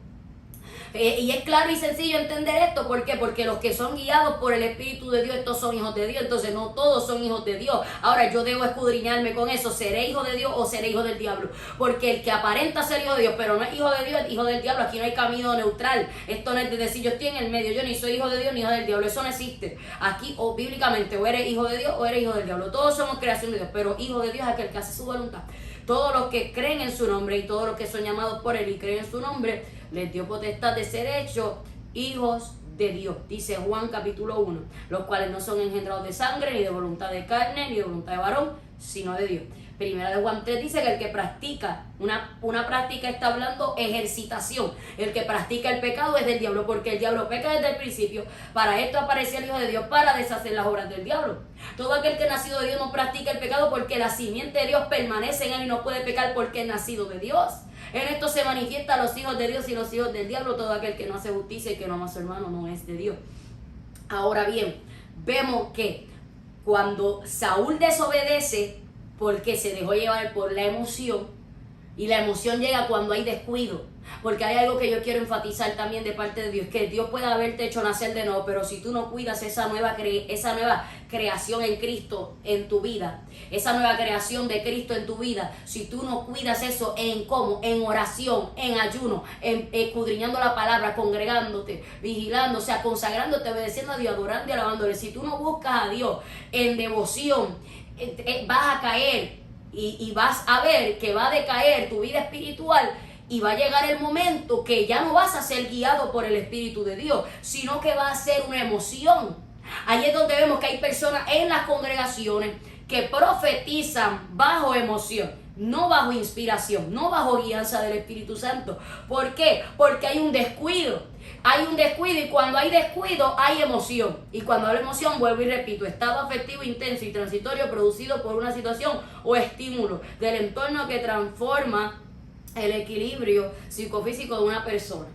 [SPEAKER 2] Y es claro y sencillo entender esto. ¿Por qué? Porque los que son guiados por el Espíritu de Dios, estos son hijos de Dios. Entonces no todos son hijos de Dios. Ahora yo debo escudriñarme con eso. ¿Seré hijo de Dios o seré hijo del diablo? Porque el que aparenta ser hijo de Dios, pero no es hijo de Dios, es hijo del diablo. Aquí no hay camino neutral. Esto no es de decir yo estoy en el medio. Yo ni soy hijo de Dios ni hijo del diablo. Eso no existe. Aquí o bíblicamente o eres hijo de Dios o eres hijo del diablo. Todos somos creación de Dios, pero hijo de Dios es aquel que hace su voluntad. Todos los que creen en su nombre y todos los que son llamados por él y creen en su nombre, les dio potestad de ser hechos hijos de Dios. Dice Juan capítulo 1, los cuales no son engendrados de sangre, ni de voluntad de carne, ni de voluntad de varón, sino de Dios. Primera de Juan 3 dice que el que practica, una práctica está hablando ejercitación. El que practica el pecado es del diablo, porque el diablo peca desde el principio. Para esto apareció el Hijo de Dios, para deshacer las obras del diablo. Todo aquel que es nacido de Dios no practica el pecado, porque la simiente de Dios permanece en él y no puede pecar porque es nacido de Dios. En esto se manifiestan los hijos de Dios y los hijos del diablo. Todo aquel que no hace justicia y que no ama a su hermano no es de Dios. Ahora bien, vemos que cuando Saúl desobedece, porque se dejó llevar por la emoción, y la emoción llega cuando hay descuido, porque hay algo que yo quiero enfatizar también de parte de Dios, que Dios puede haberte hecho nacer de nuevo, pero si tú no cuidas esa nueva creación en Cristo en tu vida, esa nueva creación de Cristo en tu vida, si tú no cuidas eso en oración, en ayuno, en escudriñando la palabra, congregándote, vigilando, o sea, consagrándote, obedeciendo a Dios, adorando y alabándole, si tú no buscas a Dios en devoción, vas a caer y vas a ver que va a decaer tu vida espiritual. Y va a llegar el momento que ya no vas a ser guiado por el Espíritu de Dios, sino que va a ser una emoción. Ahí es donde vemos que hay personas en las congregaciones que profetizan bajo emoción, no bajo inspiración, no bajo guianza del Espíritu Santo. ¿Por qué? Porque hay un descuido. Hay un descuido, y cuando hay descuido hay emoción. Y cuando hay emoción, vuelvo y repito, estado afectivo intenso y transitorio producido por una situación o estímulo del entorno que transforma el equilibrio psicofísico de una persona.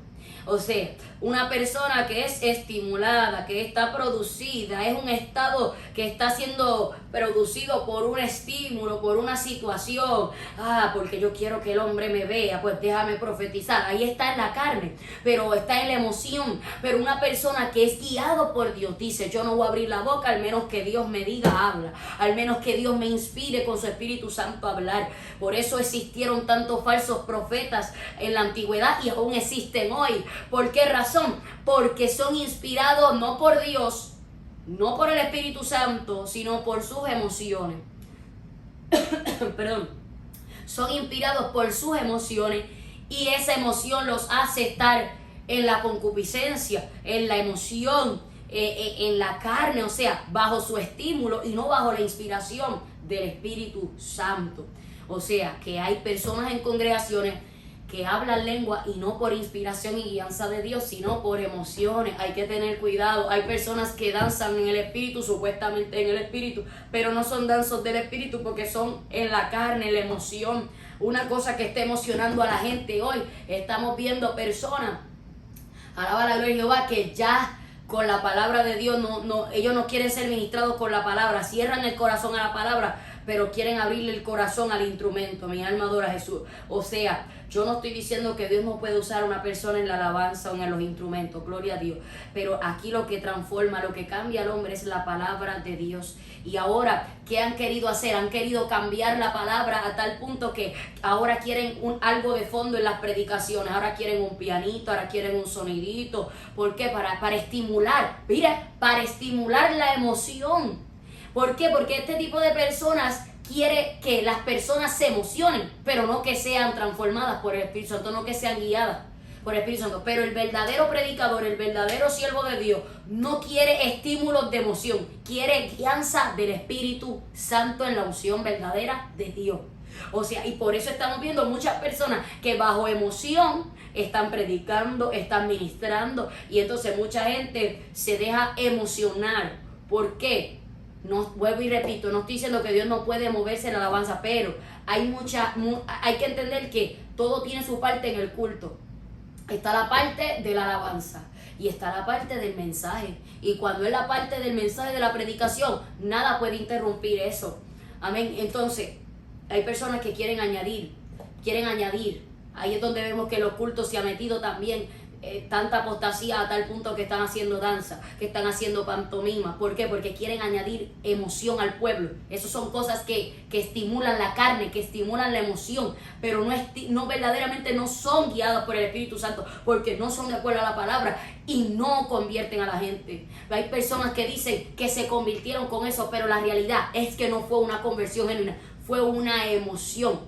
[SPEAKER 2] O sea, una persona que es estimulada, que está producida, es un estado que está siendo producido por un estímulo, por una situación. Porque yo quiero que el hombre me vea, pues déjame profetizar. Ahí está en la carne, pero está en la emoción. Pero una persona que es guiado por Dios dice, yo no voy a abrir la boca al menos que Dios me diga, habla. Al menos que Dios me inspire con su Espíritu Santo a hablar. Por eso existieron tantos falsos profetas en la antigüedad y aún existen hoy. ¿Por qué razón? Porque son inspirados no por Dios, no por el Espíritu Santo, sino por sus emociones. Perdón. Son inspirados por sus emociones, y esa emoción los hace estar en la concupiscencia, en la emoción, en la carne, o sea, bajo su estímulo y no bajo la inspiración del Espíritu Santo. O sea, que hay personas en congregaciones que hablan lengua y no por inspiración y guianza de Dios, sino por emociones. Hay que tener cuidado. Hay personas que danzan en el Espíritu, supuestamente en el Espíritu, pero no son danzos del Espíritu porque son en la carne, la emoción. Una cosa que está emocionando a la gente hoy. Estamos viendo personas, alaba la gloria de Jehová, que ya con la palabra de Dios, ellos no quieren ser ministrados con la palabra, cierran el corazón a la palabra, pero quieren abrirle el corazón al instrumento. Mi alma adora a Jesús. O sea, yo no estoy diciendo que Dios no puede usar a una persona en la alabanza o en los instrumentos, gloria a Dios, pero aquí lo que transforma, lo que cambia al hombre es la palabra de Dios. Y ahora, ¿qué han querido hacer? Han querido cambiar la palabra a tal punto que ahora quieren algo de fondo en las predicaciones, ahora quieren un pianito, ahora quieren un sonidito. ¿Por qué? Para estimular, mira, para estimular la emoción. ¿Por qué? Porque este tipo de personas quiere que las personas se emocionen, pero no que sean transformadas por el Espíritu Santo, no que sean guiadas por el Espíritu Santo. Pero el verdadero predicador, el verdadero siervo de Dios, no quiere estímulos de emoción, quiere guianza del Espíritu Santo en la unción verdadera de Dios. O sea, y por eso estamos viendo muchas personas que bajo emoción están predicando, están ministrando, y entonces mucha gente se deja emocionar. ¿Por qué? No, vuelvo y repito, no estoy diciendo que Dios no puede moverse en la alabanza, pero hay que entender que todo tiene su parte en el culto. Está la parte de la alabanza y está la parte del mensaje. Y cuando es la parte del mensaje de la predicación, nada puede interrumpir eso. Amén. Entonces, hay personas que quieren añadir. Ahí es donde vemos que los cultos se ha metido también tanta apostasía a tal punto que están haciendo danza, que están haciendo pantomima. ¿Por qué? Porque quieren añadir emoción al pueblo. Esas son cosas que estimulan la carne, que estimulan la emoción, pero no verdaderamente no son guiadas por el Espíritu Santo, porque no son de acuerdo a la palabra y no convierten a la gente. Hay personas que dicen que se convirtieron con eso, pero la realidad es que no fue una conversión genuina, fue una emoción.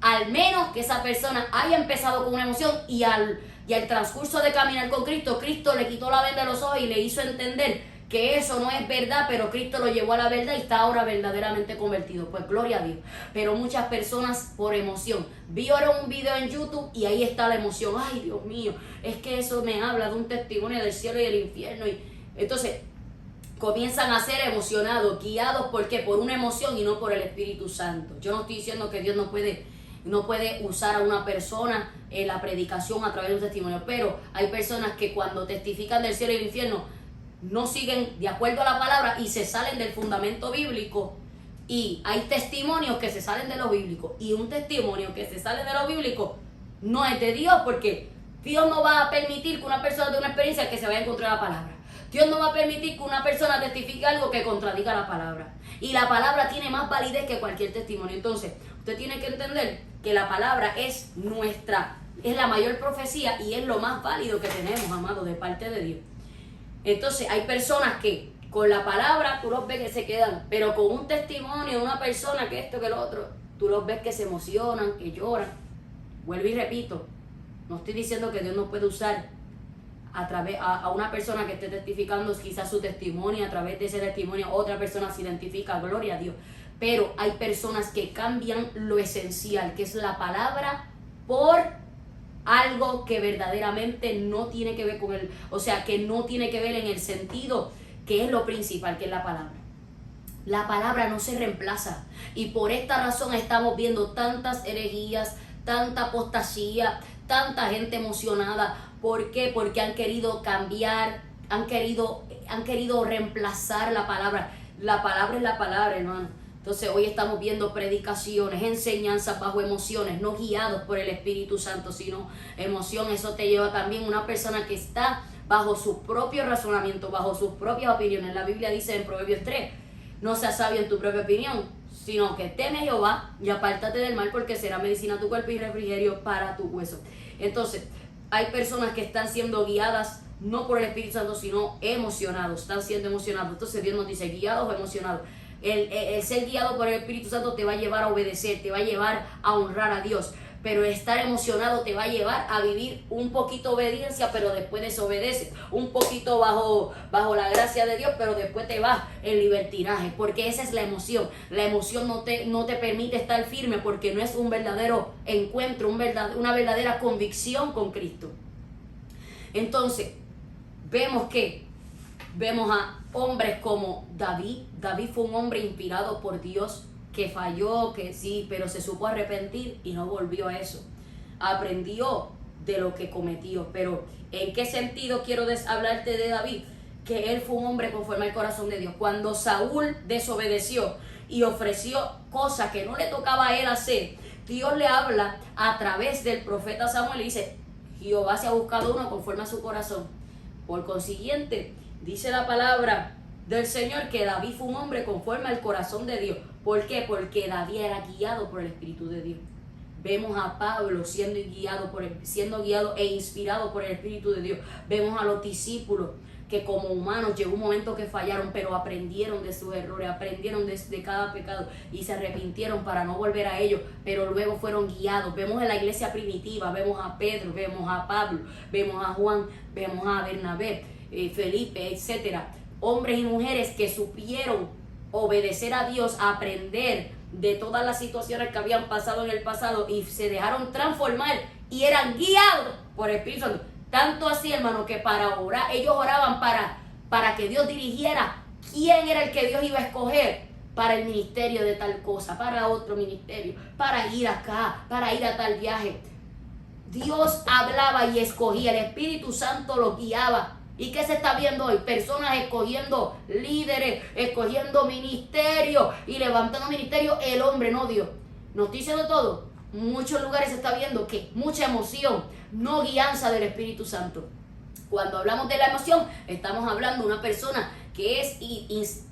[SPEAKER 2] Al menos que esa persona haya empezado con una emoción y al transcurso de caminar con Cristo, Cristo le quitó la venda de los ojos y le hizo entender que eso no es verdad, pero Cristo lo llevó a la verdad y está ahora verdaderamente convertido. Pues gloria a Dios. Pero muchas personas por emoción vieron un video en YouTube y ahí está la emoción. Ay, Dios mío, es que eso me habla de un testimonio del cielo y del infierno. Y entonces comienzan a ser emocionados, guiados, ¿por qué? Por una emoción y no por el Espíritu Santo. Yo no estoy diciendo que Dios no puede usar a una persona en la predicación a través de un testimonio, pero hay personas que cuando testifican del cielo y del infierno no siguen de acuerdo a la palabra y se salen del fundamento bíblico, y hay testimonios que se salen de lo bíblico, y un testimonio que se sale de lo bíblico no es de Dios, porque Dios no va a permitir que una persona de una experiencia que se vaya en contra de la palabra. Dios no va a permitir que una persona testifique algo que contradiga la palabra, y la palabra tiene más validez que cualquier testimonio. Entonces usted tiene que entender que la palabra es la mayor profecía y es lo más válido que tenemos, amados, de parte de Dios. Entonces hay personas que con la palabra tú los ves que se quedan, pero con un testimonio de una persona que esto, que lo otro, tú los ves que se emocionan, que lloran. Vuelvo y repito, no estoy diciendo que Dios no puede usar a una persona que esté testificando quizás su testimonio, a través de ese testimonio otra persona se identifica, gloria a Dios. Pero hay personas que cambian lo esencial, que es la palabra, por algo que verdaderamente no tiene que ver con él, o sea, que no tiene que ver en el sentido que es lo principal, que es la palabra. La palabra no se reemplaza, y por esta razón estamos viendo tantas herejías, tanta apostasía, tanta gente emocionada. ¿Por qué? Porque han querido cambiar, han querido reemplazar la palabra. La palabra es la palabra, hermano. Entonces hoy estamos viendo predicaciones, enseñanzas bajo emociones, no guiados por el Espíritu Santo, sino emoción. Eso te lleva también una persona que está bajo su propio razonamiento, bajo sus propias opiniones. La Biblia dice en Proverbios 3, no seas sabio en tu propia opinión, sino que teme a Jehová y apártate del mal, porque será medicina a tu cuerpo y refrigerio para tu hueso. Entonces hay personas que están siendo guiadas no por el Espíritu Santo, sino emocionados, están siendo emocionados. Entonces Dios nos dice, guiados o emocionados. El ser guiado por el Espíritu Santo te va a llevar a obedecer, te va a llevar a honrar a Dios. pero estar emocionado te va a llevar a vivir un poquito obediencia, pero después desobedeces, un poquito bajo la gracia de Dios, pero después te vas en libertinaje, porque esa es la emoción. La emoción no te permite estar firme, porque no es un verdadero encuentro, una verdadera convicción con Cristo. Entonces, vemos a hombres como David. David fue un hombre inspirado por Dios, que falló, que sí, pero se supo arrepentir y no volvió a eso. Aprendió de lo que cometió. Pero ¿en qué sentido quiero hablarte de David? Que él fue un hombre conforme al corazón de Dios. Cuando Saúl desobedeció y ofreció cosas que no le tocaba a él hacer, Dios le habla a través del profeta Samuel y dice: Jehová se ha buscado uno conforme a su corazón. Por consiguiente, dice la palabra del Señor que David fue un hombre conforme al corazón de Dios. ¿Por qué? Porque David era guiado por el Espíritu de Dios. Vemos a Pablo siendo guiado e inspirado por el Espíritu de Dios. Vemos a los discípulos que como humanos llegó un momento que fallaron, pero aprendieron de sus errores, aprendieron de cada pecado y se arrepintieron para no volver a ellos, pero luego fueron guiados. Vemos en la iglesia primitiva, vemos a Pedro, vemos a Pablo, vemos a Juan, vemos a Bernabé, Felipe, etcétera. Hombres y mujeres que supieron obedecer a Dios, aprender de todas las situaciones que habían pasado en el pasado y se dejaron transformar y eran guiados por el Espíritu Santo. Tanto así, hermano, que para orar, ellos oraban para que Dios dirigiera quién era el que Dios iba a escoger para el ministerio de tal cosa, para otro ministerio, para ir acá, para ir a tal viaje. Dios hablaba y escogía, el Espíritu Santo los guiaba. ¿Y qué se está viendo hoy? Personas escogiendo líderes, escogiendo ministerios y levantando ministerios, el hombre, no Dios. Noticia de todo, muchos lugares se está viendo que mucha emoción, no guianza del Espíritu Santo. Cuando hablamos de la emoción, estamos hablando de una persona que es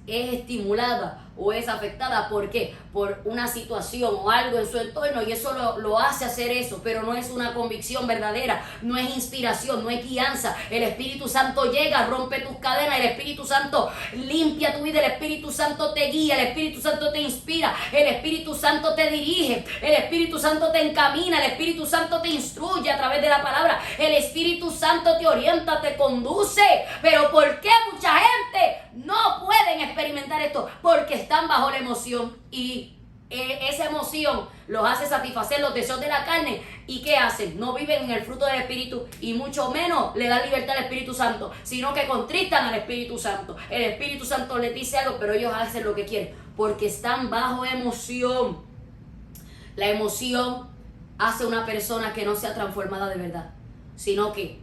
[SPEAKER 2] estimulada o es afectada. ¿Por qué? Por una situación o algo en su entorno y eso lo hace hacer eso, pero no es una convicción verdadera, no es inspiración, no es guianza. El Espíritu Santo llega, rompe tus cadenas, el Espíritu Santo limpia tu vida, el Espíritu Santo te guía, el Espíritu Santo te inspira, el Espíritu Santo te dirige, el Espíritu Santo te encamina, el Espíritu Santo te instruye a través de la palabra, el Espíritu Santo te orienta, te conduce. Pero ¿por qué mucha gente no pueden experimentar esto? Porque están bajo la emoción y esa emoción los hace satisfacer los deseos de la carne. ¿Y qué hacen? No viven en el fruto del Espíritu y mucho menos le dan libertad al Espíritu Santo, sino que contristan al Espíritu Santo. El Espíritu Santo les dice algo, pero ellos hacen lo que quieren porque están bajo emoción. La emoción hace una persona que no sea transformada de verdad, sino que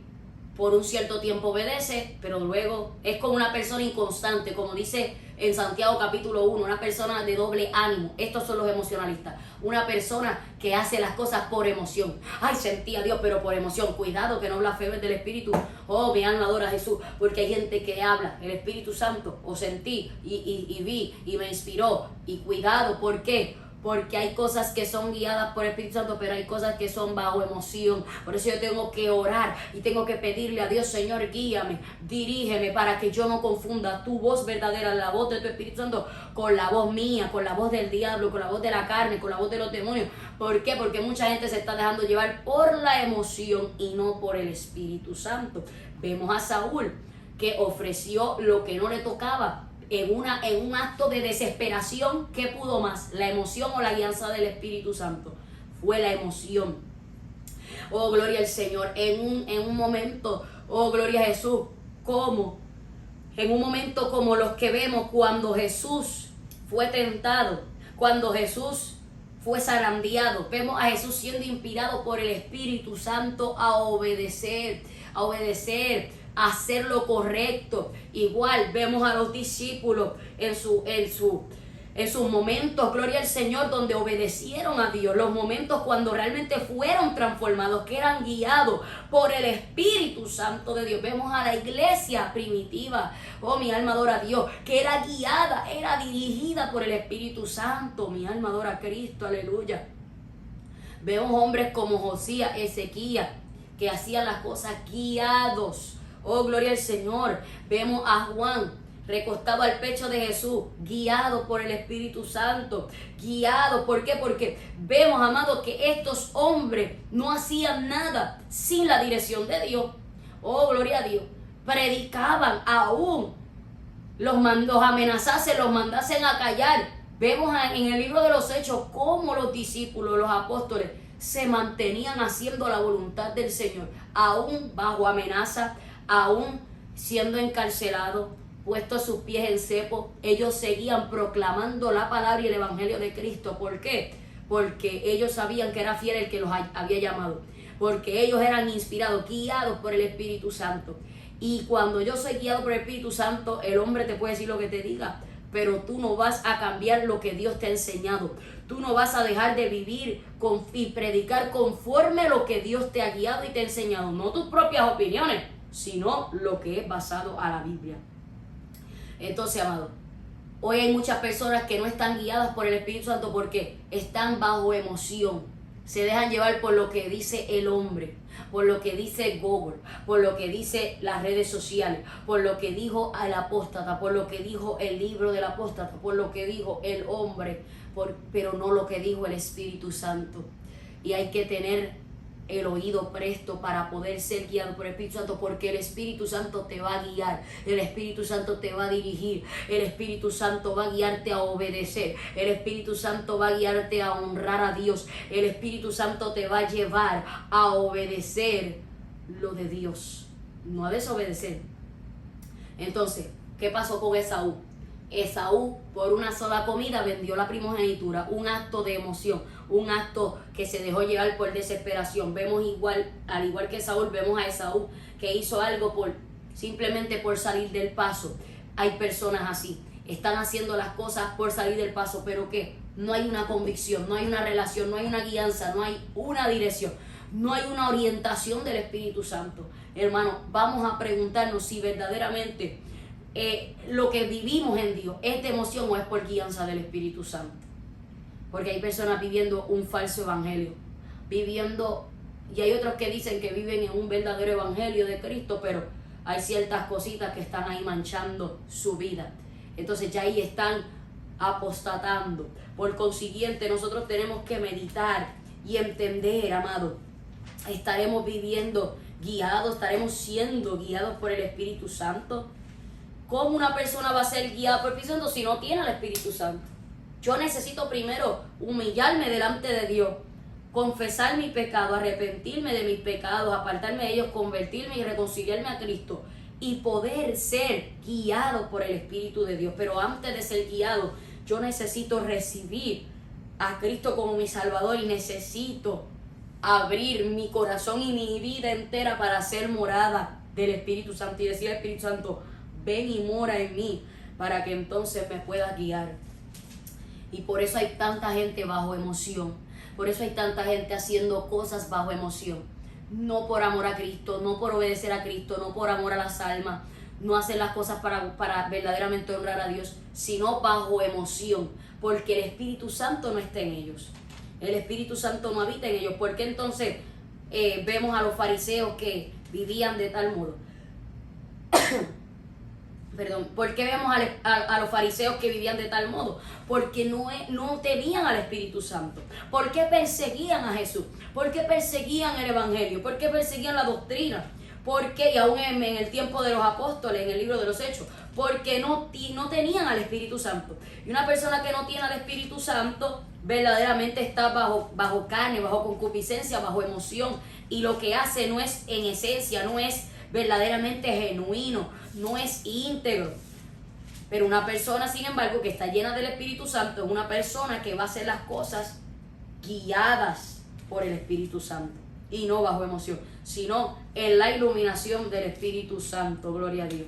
[SPEAKER 2] por un cierto tiempo obedece, pero luego es como una persona inconstante, como dice en Santiago capítulo 1, una persona de doble ánimo. Estos son los emocionalistas, una persona que hace las cosas por emoción. Ay, sentí a Dios, pero por emoción. Cuidado que no blasfemes del Espíritu. Oh, mi alma adora a Jesús, porque hay gente que habla el Espíritu Santo, o sentí y vi y me inspiró. Y cuidado, ¿por qué? Porque hay cosas que son guiadas por el Espíritu Santo, pero hay cosas que son bajo emoción. Por eso yo tengo que orar y tengo que pedirle a Dios: Señor, guíame, dirígeme, para que yo no confunda tu voz verdadera, la voz de tu Espíritu Santo, con la voz mía, con la voz del diablo, con la voz de la carne, con la voz de los demonios. ¿Por qué? Porque mucha gente se está dejando llevar por la emoción y no por el Espíritu Santo. Vemos a Saúl, que ofreció lo que no le tocaba. En un acto de desesperación, ¿qué pudo más? ¿La emoción o la guianza del Espíritu Santo? Fue la emoción. Oh, gloria al Señor. En un momento, oh, gloria a Jesús, ¿cómo? En un momento como los que vemos cuando Jesús fue tentado, cuando Jesús fue zarandeado, vemos a Jesús siendo inspirado por el Espíritu Santo a obedecer, a hacer lo correcto. Igual vemos a los discípulos en sus momentos, gloria al Señor, donde obedecieron a Dios, los momentos cuando realmente fueron transformados, que eran guiados por el Espíritu Santo de Dios. Vemos a la iglesia primitiva, oh, mi alma adora a Dios, que era guiada, era dirigida por el Espíritu Santo. Mi alma adora a Cristo, aleluya. Vemos hombres como Josías, Ezequías, que hacían las cosas guiados. Oh, gloria al Señor. Vemos a Juan, recostado al pecho de Jesús, guiado por el Espíritu Santo, guiado. ¿Por qué? Porque vemos, amados, que estos hombres no hacían nada sin la dirección de Dios. Oh, gloria a Dios. Predicaban aún, los amenazasen, los mandasen a callar. Vemos en el libro de los Hechos cómo los discípulos, los apóstoles, se mantenían haciendo la voluntad del Señor, aún bajo amenaza, aún siendo encarcelados, puestos sus pies en cepo. Ellos seguían proclamando la palabra y el evangelio de Cristo. ¿Por qué? Porque ellos sabían que era fiel el que los había llamado, porque ellos eran inspirados, guiados por el Espíritu Santo. Y cuando yo soy guiado por el Espíritu Santo, el hombre te puede decir lo que te diga, pero tú no vas a cambiar lo que Dios te ha enseñado. Tú no vas a dejar de vivir y predicar conforme a lo que Dios te ha guiado y te ha enseñado. No tus propias opiniones, sino lo que es basado a la Biblia. Entonces, amado, hoy hay muchas personas que no están guiadas por el Espíritu Santo porque están bajo emoción. Se dejan llevar por lo que dice el hombre, por lo que dice Google, por lo que dice las redes sociales, por lo que dijo el apóstata, por lo que dijo el libro del apóstata, por lo que dijo el hombre, pero no lo que dijo el Espíritu Santo. Y hay que tener el oído presto para poder ser guiado por el Espíritu Santo, porque el Espíritu Santo te va a guiar, el Espíritu Santo te va a dirigir, el Espíritu Santo va a guiarte a obedecer, el Espíritu Santo va a guiarte a honrar a Dios, el Espíritu Santo te va a llevar a obedecer lo de Dios, no a desobedecer. Entonces, ¿qué pasó con Esaú? Esaú, por una sola comida, vendió la primogenitura, un acto de emoción, un acto que se dejó llevar por desesperación. Vemos al igual que Saúl, vemos a Esaú que hizo algo simplemente por salir del paso. Hay personas así, están haciendo las cosas por salir del paso, pero ¿qué? No hay una convicción, no hay una relación, no hay una guianza, no hay una dirección, no hay una orientación del Espíritu Santo. Hermano, vamos a preguntarnos si verdaderamente lo que vivimos en Dios es de emoción o es por guianza del Espíritu Santo. Porque hay personas viviendo un falso evangelio, y hay otros que dicen que viven en un verdadero evangelio de Cristo, pero hay ciertas cositas que están ahí manchando su vida. Entonces ya ahí están apostatando. Por consiguiente, nosotros tenemos que meditar y entender, amado, estaremos viviendo guiados, estaremos siendo guiados por el Espíritu Santo. ¿Cómo una persona va a ser guiada por el Espíritu Santo si no tiene al Espíritu Santo? Yo necesito primero humillarme delante de Dios, confesar mi pecado, arrepentirme de mis pecados, apartarme de ellos, convertirme y reconciliarme a Cristo y poder ser guiado por el Espíritu de Dios. Pero antes de ser guiado, yo necesito recibir a Cristo como mi Salvador y necesito abrir mi corazón y mi vida entera para ser morada del Espíritu Santo y decir al Espíritu Santo: ven y mora en mí, para que entonces me pueda guiar. Y por eso hay tanta gente bajo emoción, por eso hay tanta gente haciendo cosas bajo emoción, no por amor a Cristo, no por obedecer a Cristo, no por amor a las almas, no hacen las cosas para verdaderamente honrar a Dios, sino bajo emoción, porque el Espíritu Santo no está en ellos, el Espíritu Santo no habita en ellos. ¿Por qué entonces vemos a los fariseos que vivían de tal modo? ¿Por qué vemos a los fariseos que vivían de tal modo? Porque no tenían al Espíritu Santo. ¿Por qué perseguían a Jesús? ¿Por qué perseguían el Evangelio? ¿Por qué perseguían la doctrina? ¿Por qué? Y aún en el tiempo de los apóstoles, en el libro de los Hechos, porque no tenían al Espíritu Santo. Y una persona que no tiene al Espíritu Santo verdaderamente está bajo carne, bajo concupiscencia, bajo emoción, y lo que hace no es en esencia, no es verdaderamente genuino, no es íntegro. Pero una persona, sin embargo, que está llena del Espíritu Santo es una persona que va a hacer las cosas guiadas por el Espíritu Santo y no bajo emoción, sino en la iluminación del Espíritu Santo. Gloria a Dios.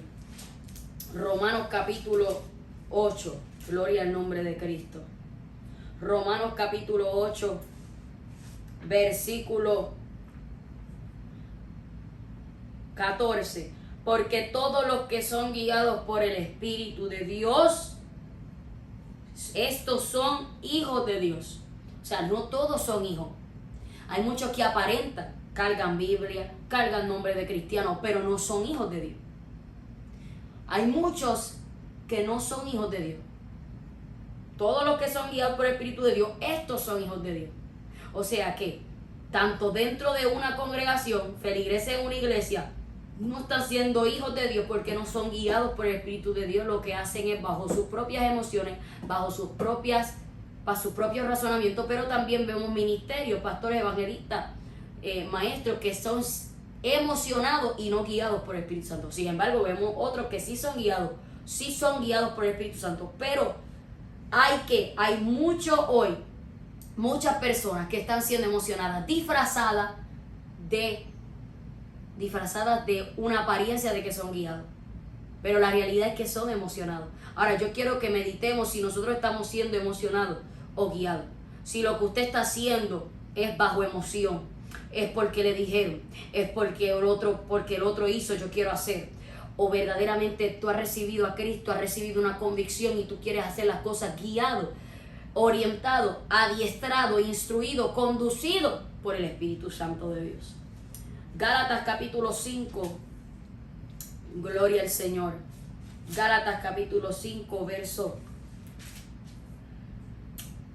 [SPEAKER 2] Romanos capítulo 8, gloria al nombre de Cristo. Romanos capítulo 8, versículo 14. Porque todos los que son guiados por el Espíritu de Dios, estos son hijos de Dios. O sea, no todos son hijos. Hay muchos que aparentan, cargan Biblia, cargan nombre de cristiano, pero no son hijos de Dios. Hay muchos que no son hijos de Dios. Todos los que son guiados por el Espíritu de Dios, estos son hijos de Dios. O sea que, tanto dentro de una congregación, feligreses en una iglesia, no están siendo hijos de Dios porque no son guiados por el Espíritu de Dios. Lo que hacen es bajo sus propias emociones, bajo sus propios razonamientos, pero también vemos ministerios, pastores, evangelistas, maestros que son emocionados y no guiados por el Espíritu Santo. Sin embargo, vemos otros que sí son guiados por el Espíritu Santo, pero hay muchas personas que están siendo emocionadas, disfrazadas de una apariencia de que son guiados, pero la realidad es que son emocionados. Ahora, yo quiero que meditemos si nosotros estamos siendo emocionados o guiados. Si lo que usted está haciendo es bajo emoción, es porque le dijeron, es porque el otro hizo, yo quiero hacer, o verdaderamente tú has recibido a Cristo, has recibido una convicción y tú quieres hacer las cosas guiado, orientado, adiestrado, instruido, conducido por el Espíritu Santo de Dios. Gálatas capítulo 5, gloria al Señor. Gálatas capítulo 5,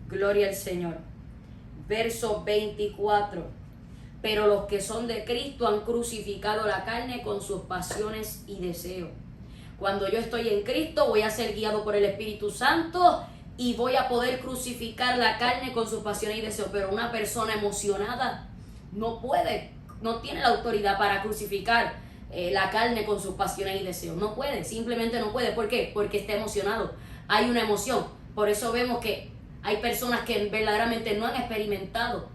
[SPEAKER 2] gloria al Señor, verso 24. Pero los que son de Cristo han crucificado la carne con sus pasiones y deseos. Cuando yo estoy en Cristo, voy a ser guiado por el Espíritu Santo y voy a poder crucificar la carne con sus pasiones y deseos. Pero una persona emocionada no tiene la autoridad para crucificar la carne con sus pasiones y deseos. No puede, simplemente no puede. ¿Por qué? Porque está emocionado. Hay una emoción. Por eso vemos que hay personas que verdaderamente no han experimentado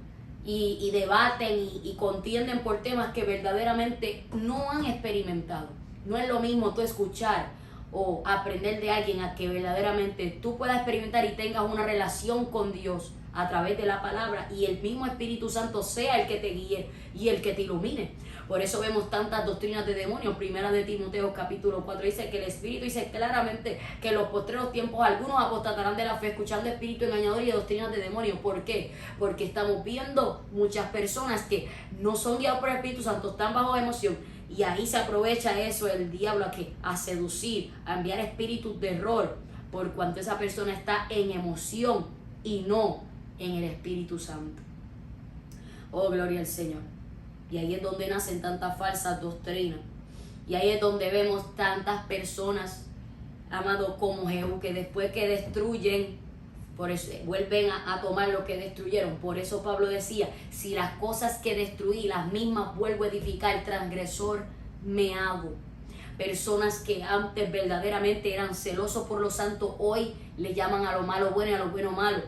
[SPEAKER 2] y debaten y contienden por temas que verdaderamente no han experimentado. No es lo mismo tú escuchar o aprender de alguien a que verdaderamente tú puedas experimentar y tengas una relación con Dios a través de la palabra y el mismo Espíritu Santo sea el que te guíe y el que te ilumine. Por eso vemos tantas doctrinas de demonios. Primera de Timoteo capítulo 4 dice que el Espíritu dice claramente que en los postreros tiempos algunos apostatarán de la fe escuchando espíritu engañador y doctrinas de demonios. ¿Por qué? Porque estamos viendo muchas personas que no son guiadas por el Espíritu Santo, están bajo emoción y ahí se aprovecha eso el diablo a seducir, a enviar espíritus de error por cuanto esa persona está en emoción y no en el Espíritu Santo. Oh, gloria al Señor. Y ahí es donde nacen tantas falsas doctrinas. Y ahí es donde vemos tantas personas, amados, como Jehú, que después que destruyen, por eso vuelven a tomar lo que destruyeron. Por eso Pablo decía, si las cosas que destruí, las mismas vuelvo a edificar, transgresor me hago. Personas que antes verdaderamente eran celosos por los santos, hoy le llaman a lo malo bueno y a lo bueno malo.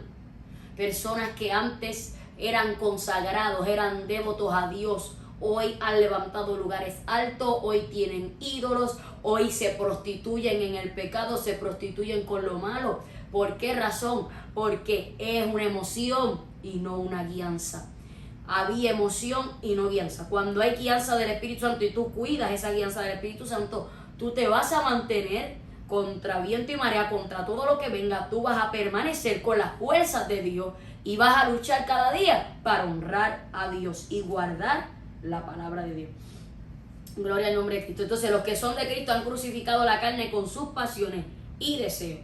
[SPEAKER 2] Personas que antes eran consagrados, eran devotos a Dios, hoy han levantado lugares altos, hoy tienen ídolos, hoy se prostituyen en el pecado, se prostituyen con lo malo. ¿Por qué razón? Porque es una emoción y no una guianza. Había emoción y no guianza. Cuando hay guianza del Espíritu Santo y tú cuidas esa guianza del Espíritu Santo, tú te vas a mantener contra viento y marea, contra todo lo que venga. Tú vas a permanecer con las fuerzas de Dios y vas a luchar cada día para honrar a Dios y guardar la palabra de Dios. Gloria al nombre de Cristo. Entonces, los que son de Cristo han crucificado la carne con sus pasiones y deseos.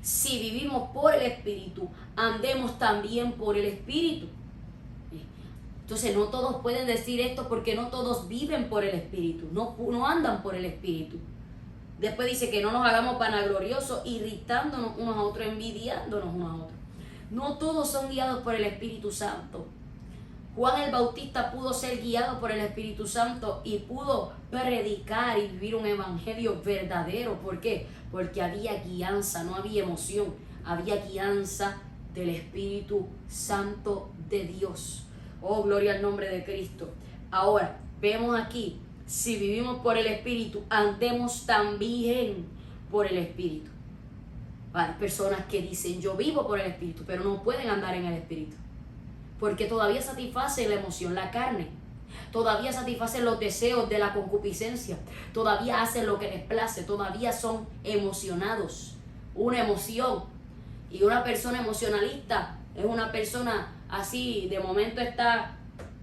[SPEAKER 2] Si vivimos por el Espíritu, andemos también por el Espíritu. Entonces, no todos pueden decir esto porque no todos viven por el Espíritu, no andan por el Espíritu. Después dice que no nos hagamos vanagloriosos, irritándonos unos a otros, envidiándonos unos a otros. No todos son guiados por el Espíritu Santo. Juan el Bautista pudo ser guiado por el Espíritu Santo y pudo predicar y vivir un evangelio verdadero. ¿Por qué? Porque había guianza, no había emoción. Había guianza del Espíritu Santo de Dios. Oh, gloria al nombre de Cristo. Ahora, vemos aquí, si vivimos por el Espíritu, andemos también por el Espíritu. Hay personas que dicen, yo vivo por el Espíritu, pero no pueden andar en el Espíritu. Porque todavía satisface la emoción, la carne. Todavía satisfacen los deseos de la concupiscencia. Todavía hacen lo que les place. Todavía son emocionados. Una emoción. Y una persona emocionalista es una persona así, de momento está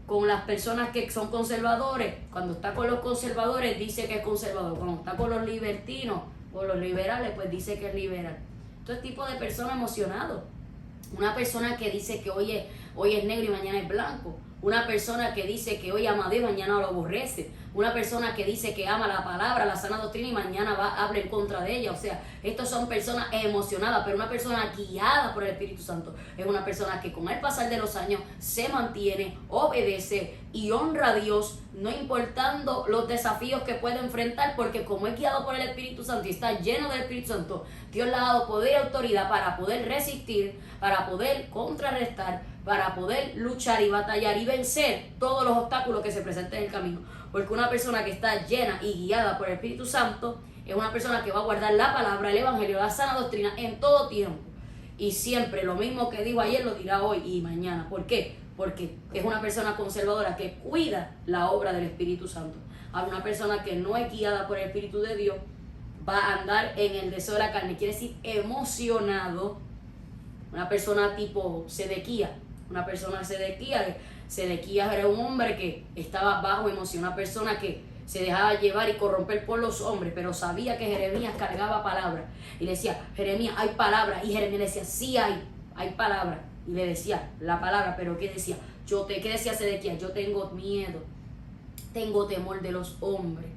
[SPEAKER 2] con las personas que son conservadores. Cuando está con los conservadores dice que es conservador. Cuando está con los libertinos o los liberales, pues dice que es liberal. Todo tipo de persona emocionado. Una persona que dice que hoy es negro y mañana es blanco. Una persona que dice que hoy ama a Dios y mañana lo aborrece. Una persona que dice que ama la palabra, la sana doctrina y mañana habla en contra de ella. O sea, estos son personas emocionadas, pero una persona guiada por el Espíritu Santo es una persona que con el pasar de los años se mantiene, obedece y honra a Dios, no importando los desafíos que puede enfrentar, porque como es guiado por el Espíritu Santo y está lleno del Espíritu Santo, Dios le ha dado poder y autoridad para poder resistir, para poder contrarrestar, para poder luchar y batallar y vencer todos los obstáculos que se presenten en el camino. Porque una persona que está llena y guiada por el Espíritu Santo es una persona que va a guardar la palabra, el evangelio, la sana doctrina en todo tiempo. Y siempre lo mismo que dijo ayer lo dirá hoy y mañana. ¿Por qué? Porque es una persona conservadora que cuida la obra del Espíritu Santo. A una persona que no es guiada por el Espíritu de Dios va a andar en el deseo de la carne, quiere decir emocionado. Una persona tipo Sedequías. Una persona Sedequías era un hombre que estaba bajo emoción, una persona que se dejaba llevar y corromper por los hombres, pero sabía que Jeremías cargaba palabra y le decía, Jeremías, hay palabra, y Jeremías le decía, sí hay palabra, y le decía la palabra, pero ¿qué decía? ¿Qué decía Sedequías? Yo tengo miedo, tengo temor de los hombres,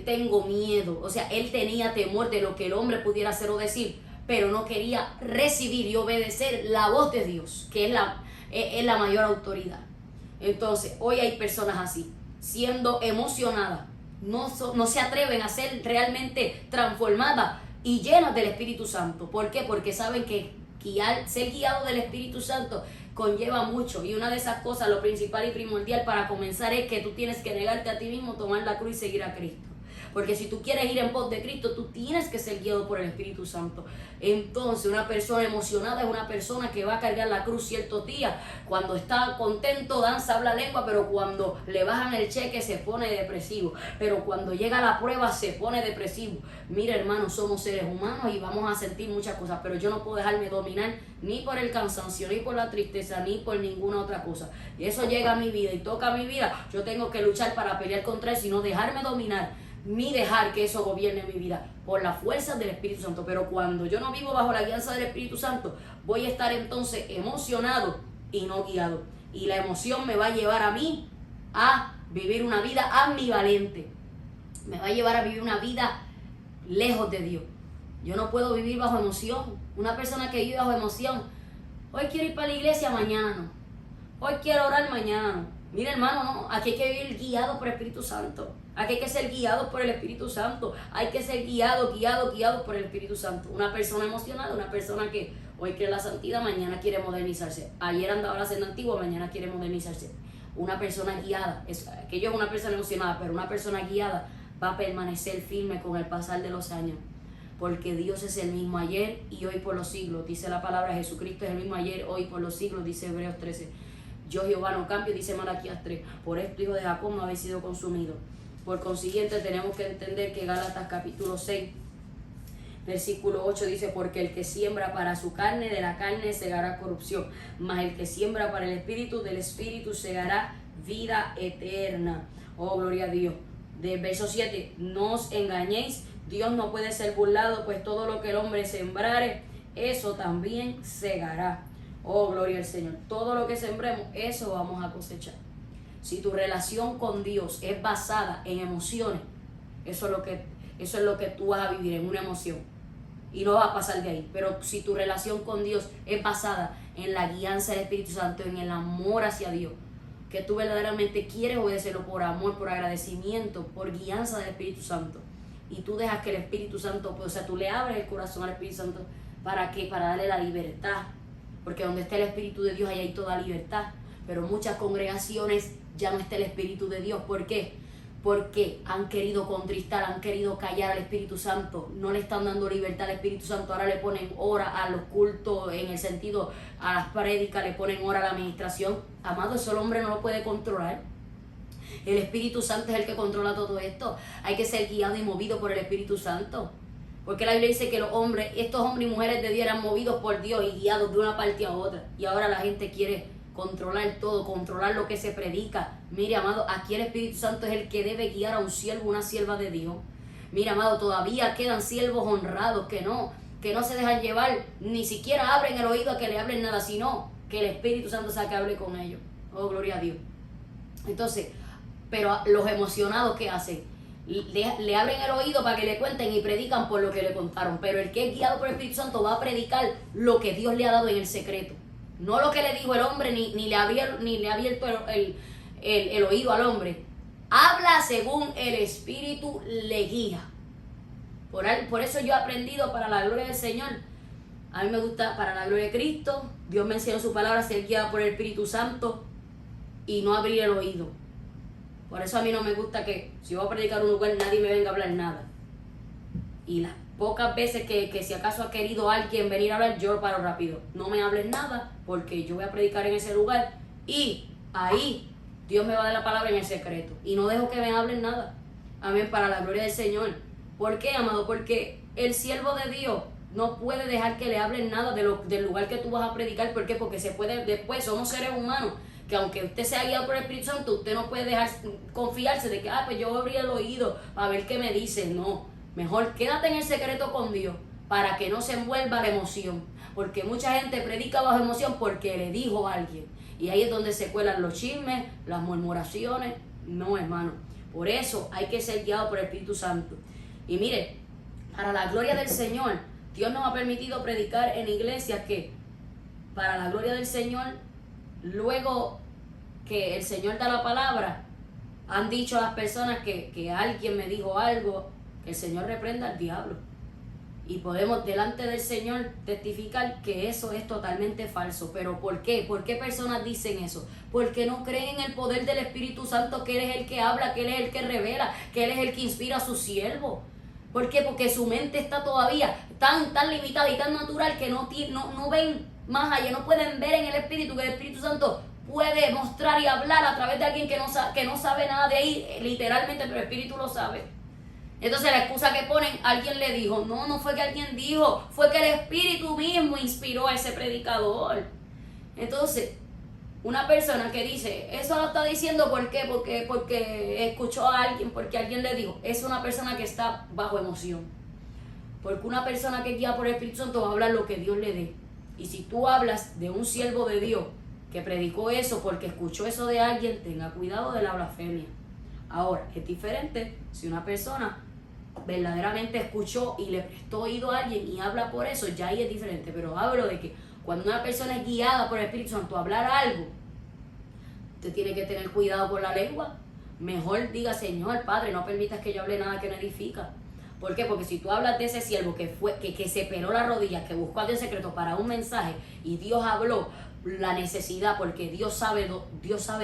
[SPEAKER 2] tengo miedo. O sea, él tenía temor de lo que el hombre pudiera hacer o decir, pero no quería recibir y obedecer la voz de Dios, que es la mayor autoridad. Entonces, hoy hay personas así, siendo emocionadas, no se atreven a ser realmente transformadas y llenas del Espíritu Santo. ¿Por qué? Porque saben que ser guiado del Espíritu Santo conlleva mucho, y una de esas cosas, lo principal y primordial para comenzar, es que tú tienes que negarte a ti mismo, tomar la cruz y seguir a Cristo. Porque si tú quieres ir en pos de Cristo, tú tienes que ser guiado por el Espíritu Santo. Entonces, una persona emocionada es una persona que va a cargar la cruz ciertos días. Cuando está contento, danza, habla lengua, pero cuando le bajan el cheque se pone depresivo. Pero cuando llega la prueba se pone depresivo. Mira, hermano, somos seres humanos y vamos a sentir muchas cosas, pero yo no puedo dejarme dominar ni por el cansancio, ni por la tristeza, ni por ninguna otra cosa. Y eso llega a mi vida y toca a mi vida. Yo tengo que luchar para pelear contra eso y no dejarme dominar, ni dejar que eso gobierne mi vida por la fuerza del Espíritu Santo. Pero cuando yo no vivo bajo la guianza del Espíritu Santo, voy a estar entonces emocionado y no guiado. Y la emoción me va a llevar a mí a vivir una vida ambivalente. Me va a llevar a vivir una vida lejos de Dios. Yo no puedo vivir bajo emoción. Una persona que vive bajo emoción, hoy quiero ir para la iglesia, mañana no. Hoy quiero orar, mañana no. Mira, hermano, no, aquí hay que vivir guiado por el Espíritu Santo. Aquí hay que ser guiados por el Espíritu Santo. Hay que ser guiados por el Espíritu Santo. Una persona emocionada, una persona que hoy quiere la santidad, mañana quiere modernizarse. Ayer andaba haciendo antiguo, mañana quiere modernizarse. Una persona guiada, aquello es una persona emocionada, pero una persona guiada va a permanecer firme con el pasar de los años. Porque Dios es el mismo ayer y hoy por los siglos. Dice la palabra, Jesucristo es el mismo ayer, hoy por los siglos, dice Hebreos 13. Yo Jehová no cambio, dice Malaquías 3. Por esto, hijo de Jacob, no habéis sido consumido. Por consiguiente, tenemos que entender que Gálatas capítulo 6, versículo 8 dice, porque el que siembra para su carne, de la carne segará corrupción, mas el que siembra para el Espíritu, del Espíritu segará vida eterna. Oh, gloria a Dios. Del verso 7, no os engañéis, Dios no puede ser burlado, pues todo lo que el hombre sembrare, eso también segará. Oh, gloria al Señor. Todo lo que sembremos, eso vamos a cosechar. Si tu relación con Dios es basada en emociones, eso es lo que tú vas a vivir, en una emoción. Y no vas a pasar de ahí. Pero si tu relación con Dios es basada en la guianza del Espíritu Santo, en el amor hacia Dios, que tú verdaderamente quieres obedecerlo por amor, por agradecimiento, por guianza del Espíritu Santo, y tú dejas que el Espíritu Santo, o sea, tú le abres el corazón al Espíritu Santo, ¿para qué? Para darle la libertad. Porque donde está el Espíritu de Dios, ahí hay toda libertad. Pero muchas congregaciones ya no está el Espíritu de Dios. ¿Por qué? Porque han querido contristar, han querido callar al Espíritu Santo. No le están dando libertad al Espíritu Santo. Ahora le ponen hora a los cultos, en el sentido, a las prédicas, le ponen hora a la administración. Amado, eso el hombre no lo puede controlar. El Espíritu Santo es el que controla todo esto. Hay que ser guiado y movido por el Espíritu Santo. Porque la Biblia dice que estos hombres y mujeres de Dios eran movidos por Dios y guiados de una parte a otra. Y ahora la gente quiere controlar todo, controlar lo que se predica. Mire, amado, aquí el Espíritu Santo es el que debe guiar a un siervo, una sierva de Dios. Mira, amado, todavía quedan siervos honrados que no se dejan llevar, ni siquiera abren el oído a que le hablen nada, sino que el Espíritu Santo sea que hable con ellos. Oh, gloria a Dios. Entonces, pero los emocionados, ¿qué hacen? Le abren el oído para que le cuenten y predican por lo que le contaron. Pero el que es guiado por el Espíritu Santo va a predicar lo que Dios le ha dado en el secreto. No lo que le dijo el hombre, ni le ha abierto el oído al hombre. Habla según el Espíritu le guía. Por eso yo he aprendido para la gloria del Señor. A mí me gusta para la gloria de Cristo. Dios me enseñó su palabra, ser guiado por el Espíritu Santo y no abrir el oído. Por eso a mí no me gusta que si voy a predicar un lugar nadie me venga a hablar nada. Y las pocas veces que si acaso ha querido alguien venir a hablar, yo lo paro rápido. No me hables nada porque yo voy a predicar en ese lugar y ahí Dios me va a dar la palabra en el secreto. Y no dejo que me hablen nada. Amén, para la gloria del Señor. ¿Por qué, amado? Porque el siervo de Dios no puede dejar que le hablen nada del lugar que tú vas a predicar. ¿Por qué? Porque después somos seres humanos, que aunque usted sea guiado por el Espíritu Santo, usted no puede dejar confiarse de que, pues yo abrí el oído para ver qué me dice. No, mejor quédate en el secreto con Dios para que no se envuelva la emoción. Porque mucha gente predica bajo emoción porque le dijo a alguien. Y ahí es donde se cuelan los chismes, las murmuraciones. No, hermano. Por eso hay que ser guiado por el Espíritu Santo. Y mire, para la gloria del Señor, Dios nos ha permitido predicar en iglesias que, para la gloria del Señor, luego que el Señor da la palabra, han dicho a las personas que alguien me dijo algo, que el Señor reprenda al diablo. Y podemos delante del Señor testificar que eso es totalmente falso. ¿Pero por qué? ¿Por qué personas dicen eso? Porque no creen en el poder del Espíritu Santo, que Él es el que habla, que Él es el que revela, que Él es el que inspira a su siervo. ¿Por qué? Porque su mente está todavía tan limitada y tan natural que no ven más allá, no pueden ver en el Espíritu, que el Espíritu Santo puede mostrar y hablar a través de alguien que no sabe nada de ahí, literalmente, pero el Espíritu lo sabe. Entonces la excusa que ponen, alguien le dijo, no fue que alguien dijo, fue que el Espíritu mismo inspiró a ese predicador. Entonces, una persona que dice, eso lo está diciendo ¿por qué? Porque escuchó a alguien, porque alguien le dijo, es una persona que está bajo emoción. Porque una persona que guía por el Espíritu Santo va a hablar lo que Dios le dé. Y si tú hablas de un siervo de Dios que predicó eso porque escuchó eso de alguien, tenga cuidado de la blasfemia. Ahora, es diferente si una persona verdaderamente escuchó y le prestó oído a alguien y habla por eso, ya ahí es diferente. Pero hablo de que cuando una persona es guiada por el Espíritu Santo a hablar algo, usted tiene que tener cuidado con la lengua. Mejor diga, Señor, Padre, no permitas que yo hable nada que no edifica. ¿Por qué? Porque si tú hablas de ese siervo que se peló la rodilla, que buscó a Dios en secreto para un mensaje y Dios habló la necesidad, porque Dios sabe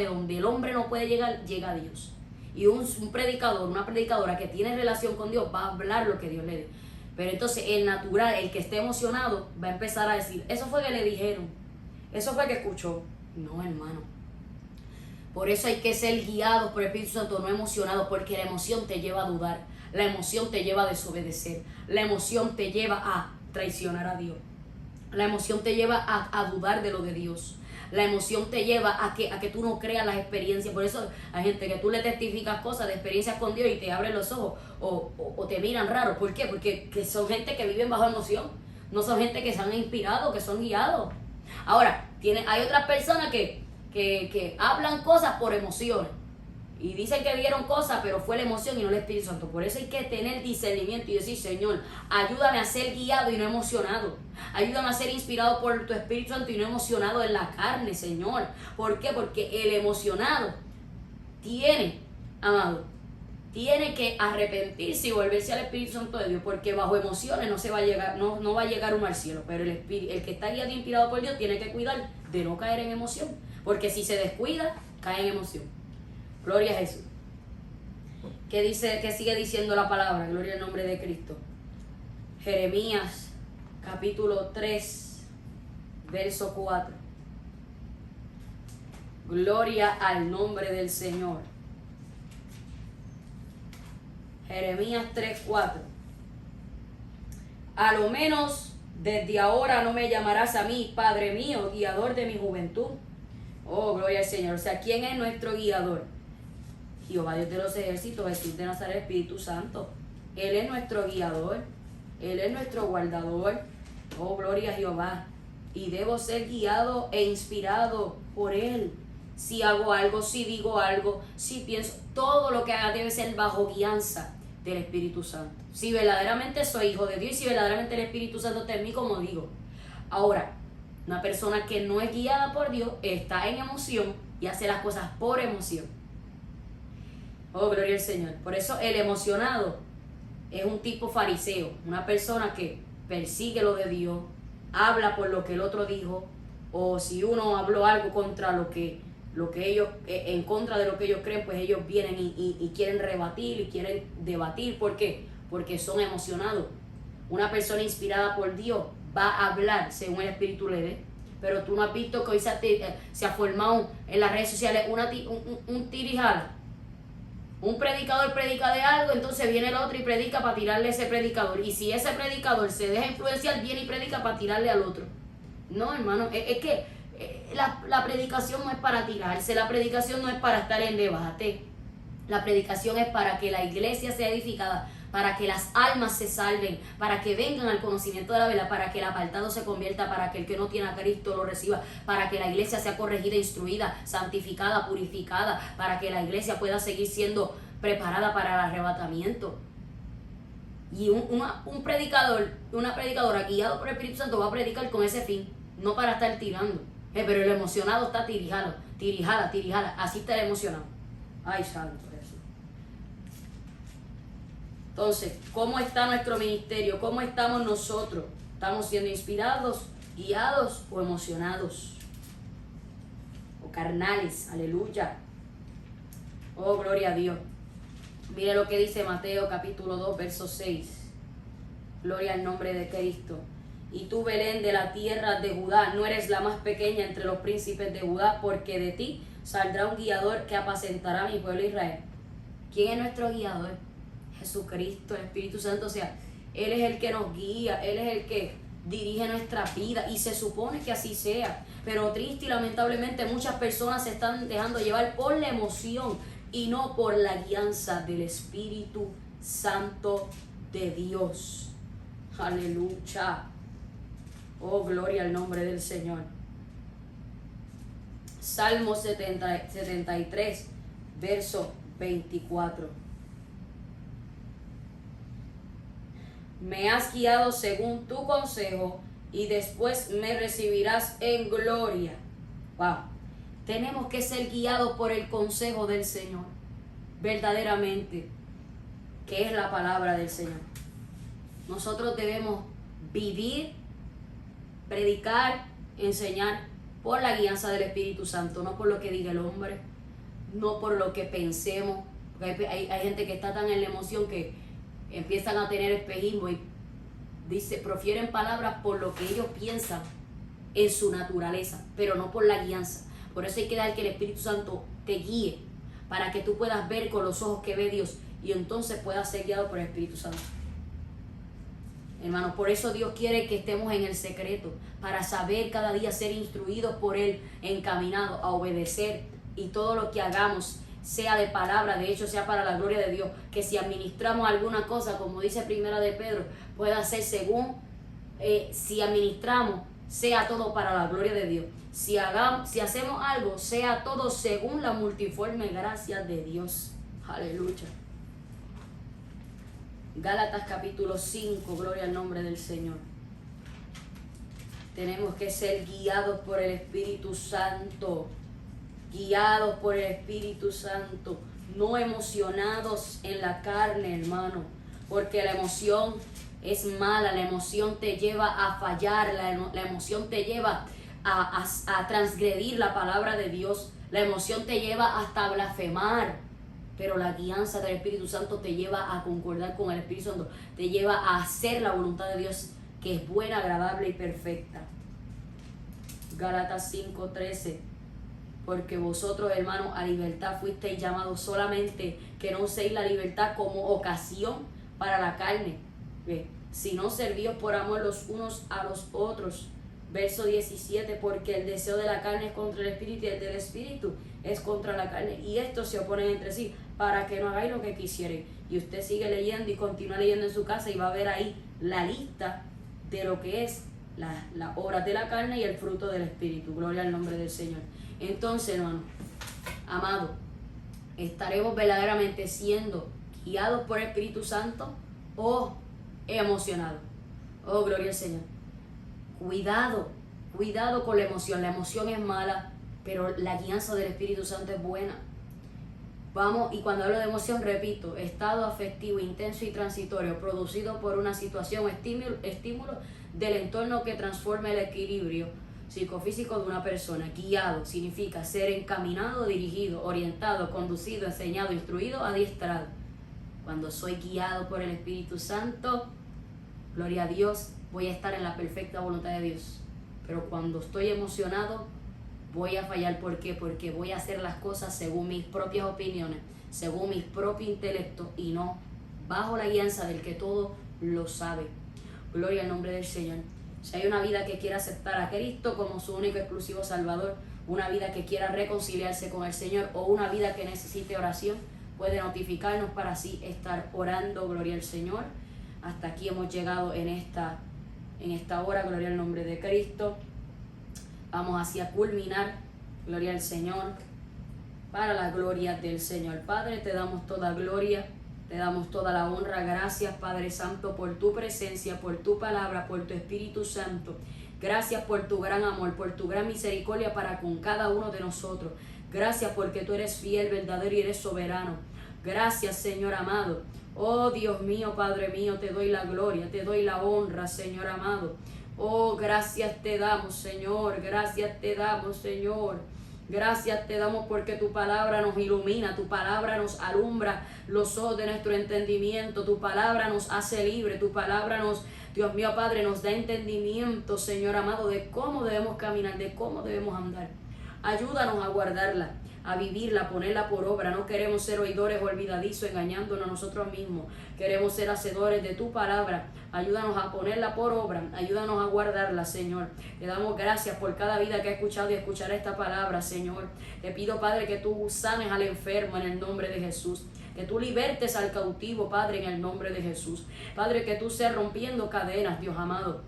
[SPEAKER 2] donde el hombre no puede llegar, llega a Dios. Y un predicador, una predicadora que tiene relación con Dios va a hablar lo que Dios le dé. Pero entonces el natural, el que esté emocionado, va a empezar a decir, eso fue que le dijeron, eso fue que escuchó. No, hermano. Por eso hay que ser guiados por el Espíritu Santo, no emocionados, porque la emoción te lleva a dudar, la emoción te lleva a desobedecer, la emoción te lleva a traicionar a Dios, la emoción te lleva a dudar de lo de Dios. La emoción te lleva a que tú no creas las experiencias. Por eso hay gente que tú le testificas cosas de experiencias con Dios y te abren los ojos o te miran raro. ¿Por qué? Porque son gente que viven bajo emoción. No son gente que se han inspirado, que son guiados. Ahora, hay otras personas que hablan cosas por emociones. Y dicen que vieron cosas, pero fue la emoción y no el Espíritu Santo. Por eso hay que tener discernimiento y decir, Señor, ayúdame a ser guiado y no emocionado. Ayúdame a ser inspirado por tu Espíritu Santo y no emocionado en la carne, Señor. ¿Por qué? Porque el emocionado tiene que arrepentirse y volverse al Espíritu Santo de Dios. Porque bajo emociones no va a llegar uno al cielo. Pero el que está guiado e inspirado por Dios tiene que cuidar de no caer en emoción. Porque si se descuida, cae en emoción. Gloria a Jesús. ¿Qué sigue diciendo la palabra? Gloria al nombre de Cristo. Jeremías capítulo 3 verso 4. Gloria al nombre del Señor. Jeremías 3:4. A lo menos desde ahora no me llamarás a mí, Padre mío, guiador de mi juventud. Oh, gloria al Señor. O sea, ¿quién es nuestro guiador? Jehová Dios de los ejércitos, Jesús de Nazaret, Espíritu Santo. Él es nuestro guiador, Él es nuestro guardador. Oh, gloria a Jehová. Y debo ser guiado e inspirado por Él. Si hago algo, si digo algo, si pienso, todo lo que haga debe ser bajo guianza del Espíritu Santo. Si verdaderamente soy hijo de Dios y si verdaderamente el Espíritu Santo está en mí, como digo. Ahora, una persona que no es guiada por Dios está en emoción y hace las cosas por emoción. Oh, gloria al Señor. Por eso el emocionado es un tipo fariseo, una persona que persigue lo de Dios, habla por lo que el otro dijo, o si uno habló algo contra lo que ellos, en contra de lo que ellos creen, pues ellos vienen y quieren rebatir y quieren debatir. ¿Por qué? Porque son emocionados. Una persona inspirada por Dios va a hablar según el Espíritu le dé. Pero tú no has visto que hoy se ha formado en las redes sociales un tirijala. Un predicador predica de algo, entonces viene el otro y predica para tirarle a ese predicador. Y si ese predicador se deja influenciar, viene y predica para tirarle al otro. No, hermano, es que la predicación no es para tirarse, la predicación no es para estar en debate. La predicación es para que la iglesia sea edificada, para que las almas se salven, para que vengan al conocimiento de la verdad, para que el apartado se convierta, para que el que no tiene a Cristo lo reciba, para que la iglesia sea corregida, instruida, santificada, purificada, para que la iglesia pueda seguir siendo preparada para el arrebatamiento. Y un predicador, una predicadora guiado por el Espíritu Santo va a predicar con ese fin, no para estar tirando. Pero el emocionado está tirijala, así está el emocionado. Ay, santo Jesús. Entonces, ¿cómo está nuestro ministerio? ¿Cómo estamos nosotros? ¿Estamos siendo inspirados, guiados o emocionados? O carnales, aleluya. Oh, gloria a Dios. Mire lo que dice Mateo capítulo 2, verso 6. Gloria al nombre de Cristo. Y tú, Belén, de la tierra de Judá, no eres la más pequeña entre los príncipes de Judá, porque de ti saldrá un guiador que apacentará a mi pueblo Israel. ¿Quién es nuestro guiador? Jesucristo, el Espíritu Santo. O sea, Él es el que nos guía, Él es el que dirige nuestra vida y se supone que así sea. Pero triste y lamentablemente muchas personas se están dejando llevar por la emoción y no por la guianza del Espíritu Santo de Dios. Aleluya. Oh, gloria al nombre del Señor. Salmo 73, verso 24. Me has guiado según tu consejo y después me recibirás en gloria. Wow. Tenemos que ser guiados por el consejo del Señor, verdaderamente, que es la palabra del Señor. Nosotros debemos vivir, predicar, enseñar por la guianza del Espíritu Santo, no por lo que diga el hombre, no por lo que pensemos. Porque hay gente que está tan en la emoción que empiezan a tener espejismo y profieren palabras por lo que ellos piensan en su naturaleza, pero no por la guianza. Por eso hay que dejar que el Espíritu Santo te guíe, para que tú puedas ver con los ojos que ve Dios y entonces puedas ser guiado por el Espíritu Santo. Hermanos, por eso Dios quiere que estemos en el secreto, para saber cada día ser instruidos por Él, encaminados a obedecer, y todo lo que hagamos sea de palabra, de hecho sea para la gloria de Dios. Que si administramos alguna cosa, como dice Primera de Pedro, pueda ser según, si administramos, sea todo para la gloria de Dios. Si hacemos algo, sea todo según la multiforme gracia de Dios. Aleluya. Gálatas capítulo 5, gloria al nombre del Señor. Tenemos que ser guiados por el Espíritu Santo. Guiados por el Espíritu Santo. No emocionados en la carne, hermano. Porque la emoción es mala. La emoción te lleva a fallar. La emoción te lleva a transgredir la palabra de Dios. La emoción te lleva hasta a blasfemar. Pero la guianza del Espíritu Santo te lleva a concordar con el Espíritu Santo, te lleva a hacer la voluntad de Dios, que es buena, agradable y perfecta. Gálatas 5:13. Porque vosotros, hermanos, a libertad fuisteis llamados, solamente que no uséis la libertad como ocasión para la carne, sino servíos por amor los unos a los otros. Verso 17, porque el deseo de la carne es contra el espíritu y el del espíritu es contra la carne. Y estos se oponen entre sí para que no hagáis lo que quisierais. Y usted sigue leyendo y continúa leyendo en su casa y va a ver ahí la lista de lo que es las obras de la carne y el fruto del espíritu. Gloria al nombre del Señor. Entonces, hermano, amado, estaremos verdaderamente siendo guiados por el Espíritu Santo o emocionados. Oh, gloria al Señor. Cuidado con la emoción. La emoción es mala, pero la guianza del Espíritu Santo es buena. Vamos, y cuando hablo de emoción, repito, estado afectivo, intenso y transitorio, producido por una situación o estímulo del entorno que transforma el equilibrio psicofísico de una persona. Guiado significa ser encaminado, dirigido, orientado, conducido, enseñado, instruido, adiestrado. Cuando soy guiado por el Espíritu Santo, gloria a Dios, voy a estar en la perfecta voluntad de Dios. Pero cuando estoy emocionado, voy a fallar. ¿Por qué? Porque voy a hacer las cosas según mis propias opiniones, según mi propio intelecto y no bajo la guianza del que todo lo sabe. Gloria al nombre del Señor. Si hay una vida que quiera aceptar a Cristo como su único exclusivo Salvador, una vida que quiera reconciliarse con el Señor o una vida que necesite oración, puede notificarnos para así estar orando. Gloria al Señor. Hasta aquí hemos llegado en esta hora. Gloria al nombre de Cristo. Vamos hacia culminar. Gloria al Señor. Para la gloria del Señor. Padre, te damos toda gloria. Te damos toda la honra. Gracias, Padre Santo, por tu presencia, por tu palabra, por tu Espíritu Santo. Gracias por tu gran amor, por tu gran misericordia para con cada uno de nosotros. Gracias porque tú eres fiel, verdadero y eres soberano. Gracias, Señor amado. Oh, Dios mío, Padre mío, te doy la gloria, te doy la honra, Señor amado. Oh, gracias te damos, Señor. Gracias te damos, Señor. Gracias te damos porque tu palabra nos ilumina, tu palabra nos alumbra los ojos de nuestro entendimiento, tu palabra nos hace libre, tu palabra nos, Dios mío Padre, nos da entendimiento, Señor amado, de cómo debemos caminar, de cómo debemos andar. Ayúdanos a guardarla, a vivirla, a ponerla por obra. No queremos ser oidores olvidadizos, engañándonos a nosotros mismos. Queremos ser hacedores de tu palabra. Ayúdanos a ponerla por obra, ayúdanos a guardarla, Señor. Te damos gracias por cada vida que ha escuchado y escuchará esta palabra, Señor. Te pido, Padre, que tú sanes al enfermo en el nombre de Jesús. Que tú libertes al cautivo, Padre, en el nombre de Jesús. Padre, que tú seas rompiendo cadenas, Dios amado.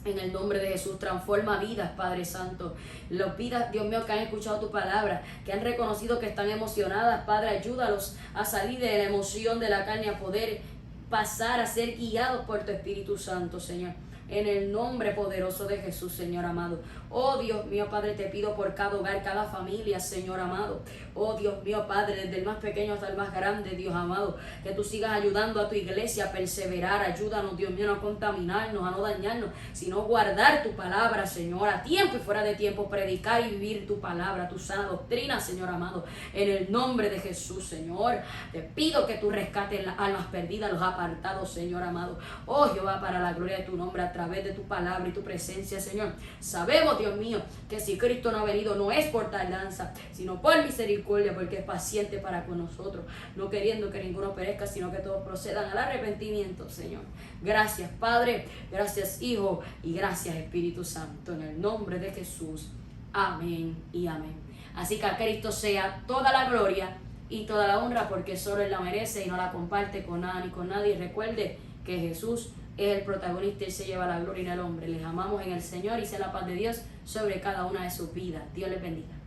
[SPEAKER 2] En el nombre de Jesús, transforma vidas, Padre Santo. Los vidas, Dios mío, que han escuchado tu palabra, que han reconocido que están emocionadas, Padre, ayúdalos a salir de la emoción de la carne, a poder pasar a ser guiados por tu Espíritu Santo, Señor. En el nombre poderoso de Jesús, Señor amado. Oh Dios mío, Padre, te pido por cada hogar, cada familia, Señor amado. Oh Dios mío, Padre, desde el más pequeño hasta el más grande, Dios amado. Que tú sigas ayudando a tu iglesia a perseverar. Ayúdanos, Dios mío, no a contaminarnos, a no dañarnos, sino guardar tu palabra, Señor, a tiempo y fuera de tiempo. Predicar y vivir tu palabra, tu sana doctrina, Señor amado. En el nombre de Jesús, Señor. Te pido que tú rescates las almas perdidas, los apartados, Señor amado. Oh Jehová, para la gloria de tu nombre, a través de tu palabra y tu presencia, Señor. Sabemos, Dios mío, que si Cristo no ha venido, no es por tardanza, sino por misericordia, porque es paciente para con nosotros, no queriendo que ninguno perezca, sino que todos procedan al arrepentimiento, Señor. Gracias, Padre, gracias, Hijo, y gracias, Espíritu Santo, en el nombre de Jesús. Amén y amén. Así que a Cristo sea toda la gloria y toda la honra, porque solo Él la merece y no la comparte con nada ni con nadie. Recuerde que Jesús es el protagonista y se lleva la gloria en el hombre. Les amamos en el Señor y sea la paz de Dios sobre cada una de sus vidas. Dios les bendiga.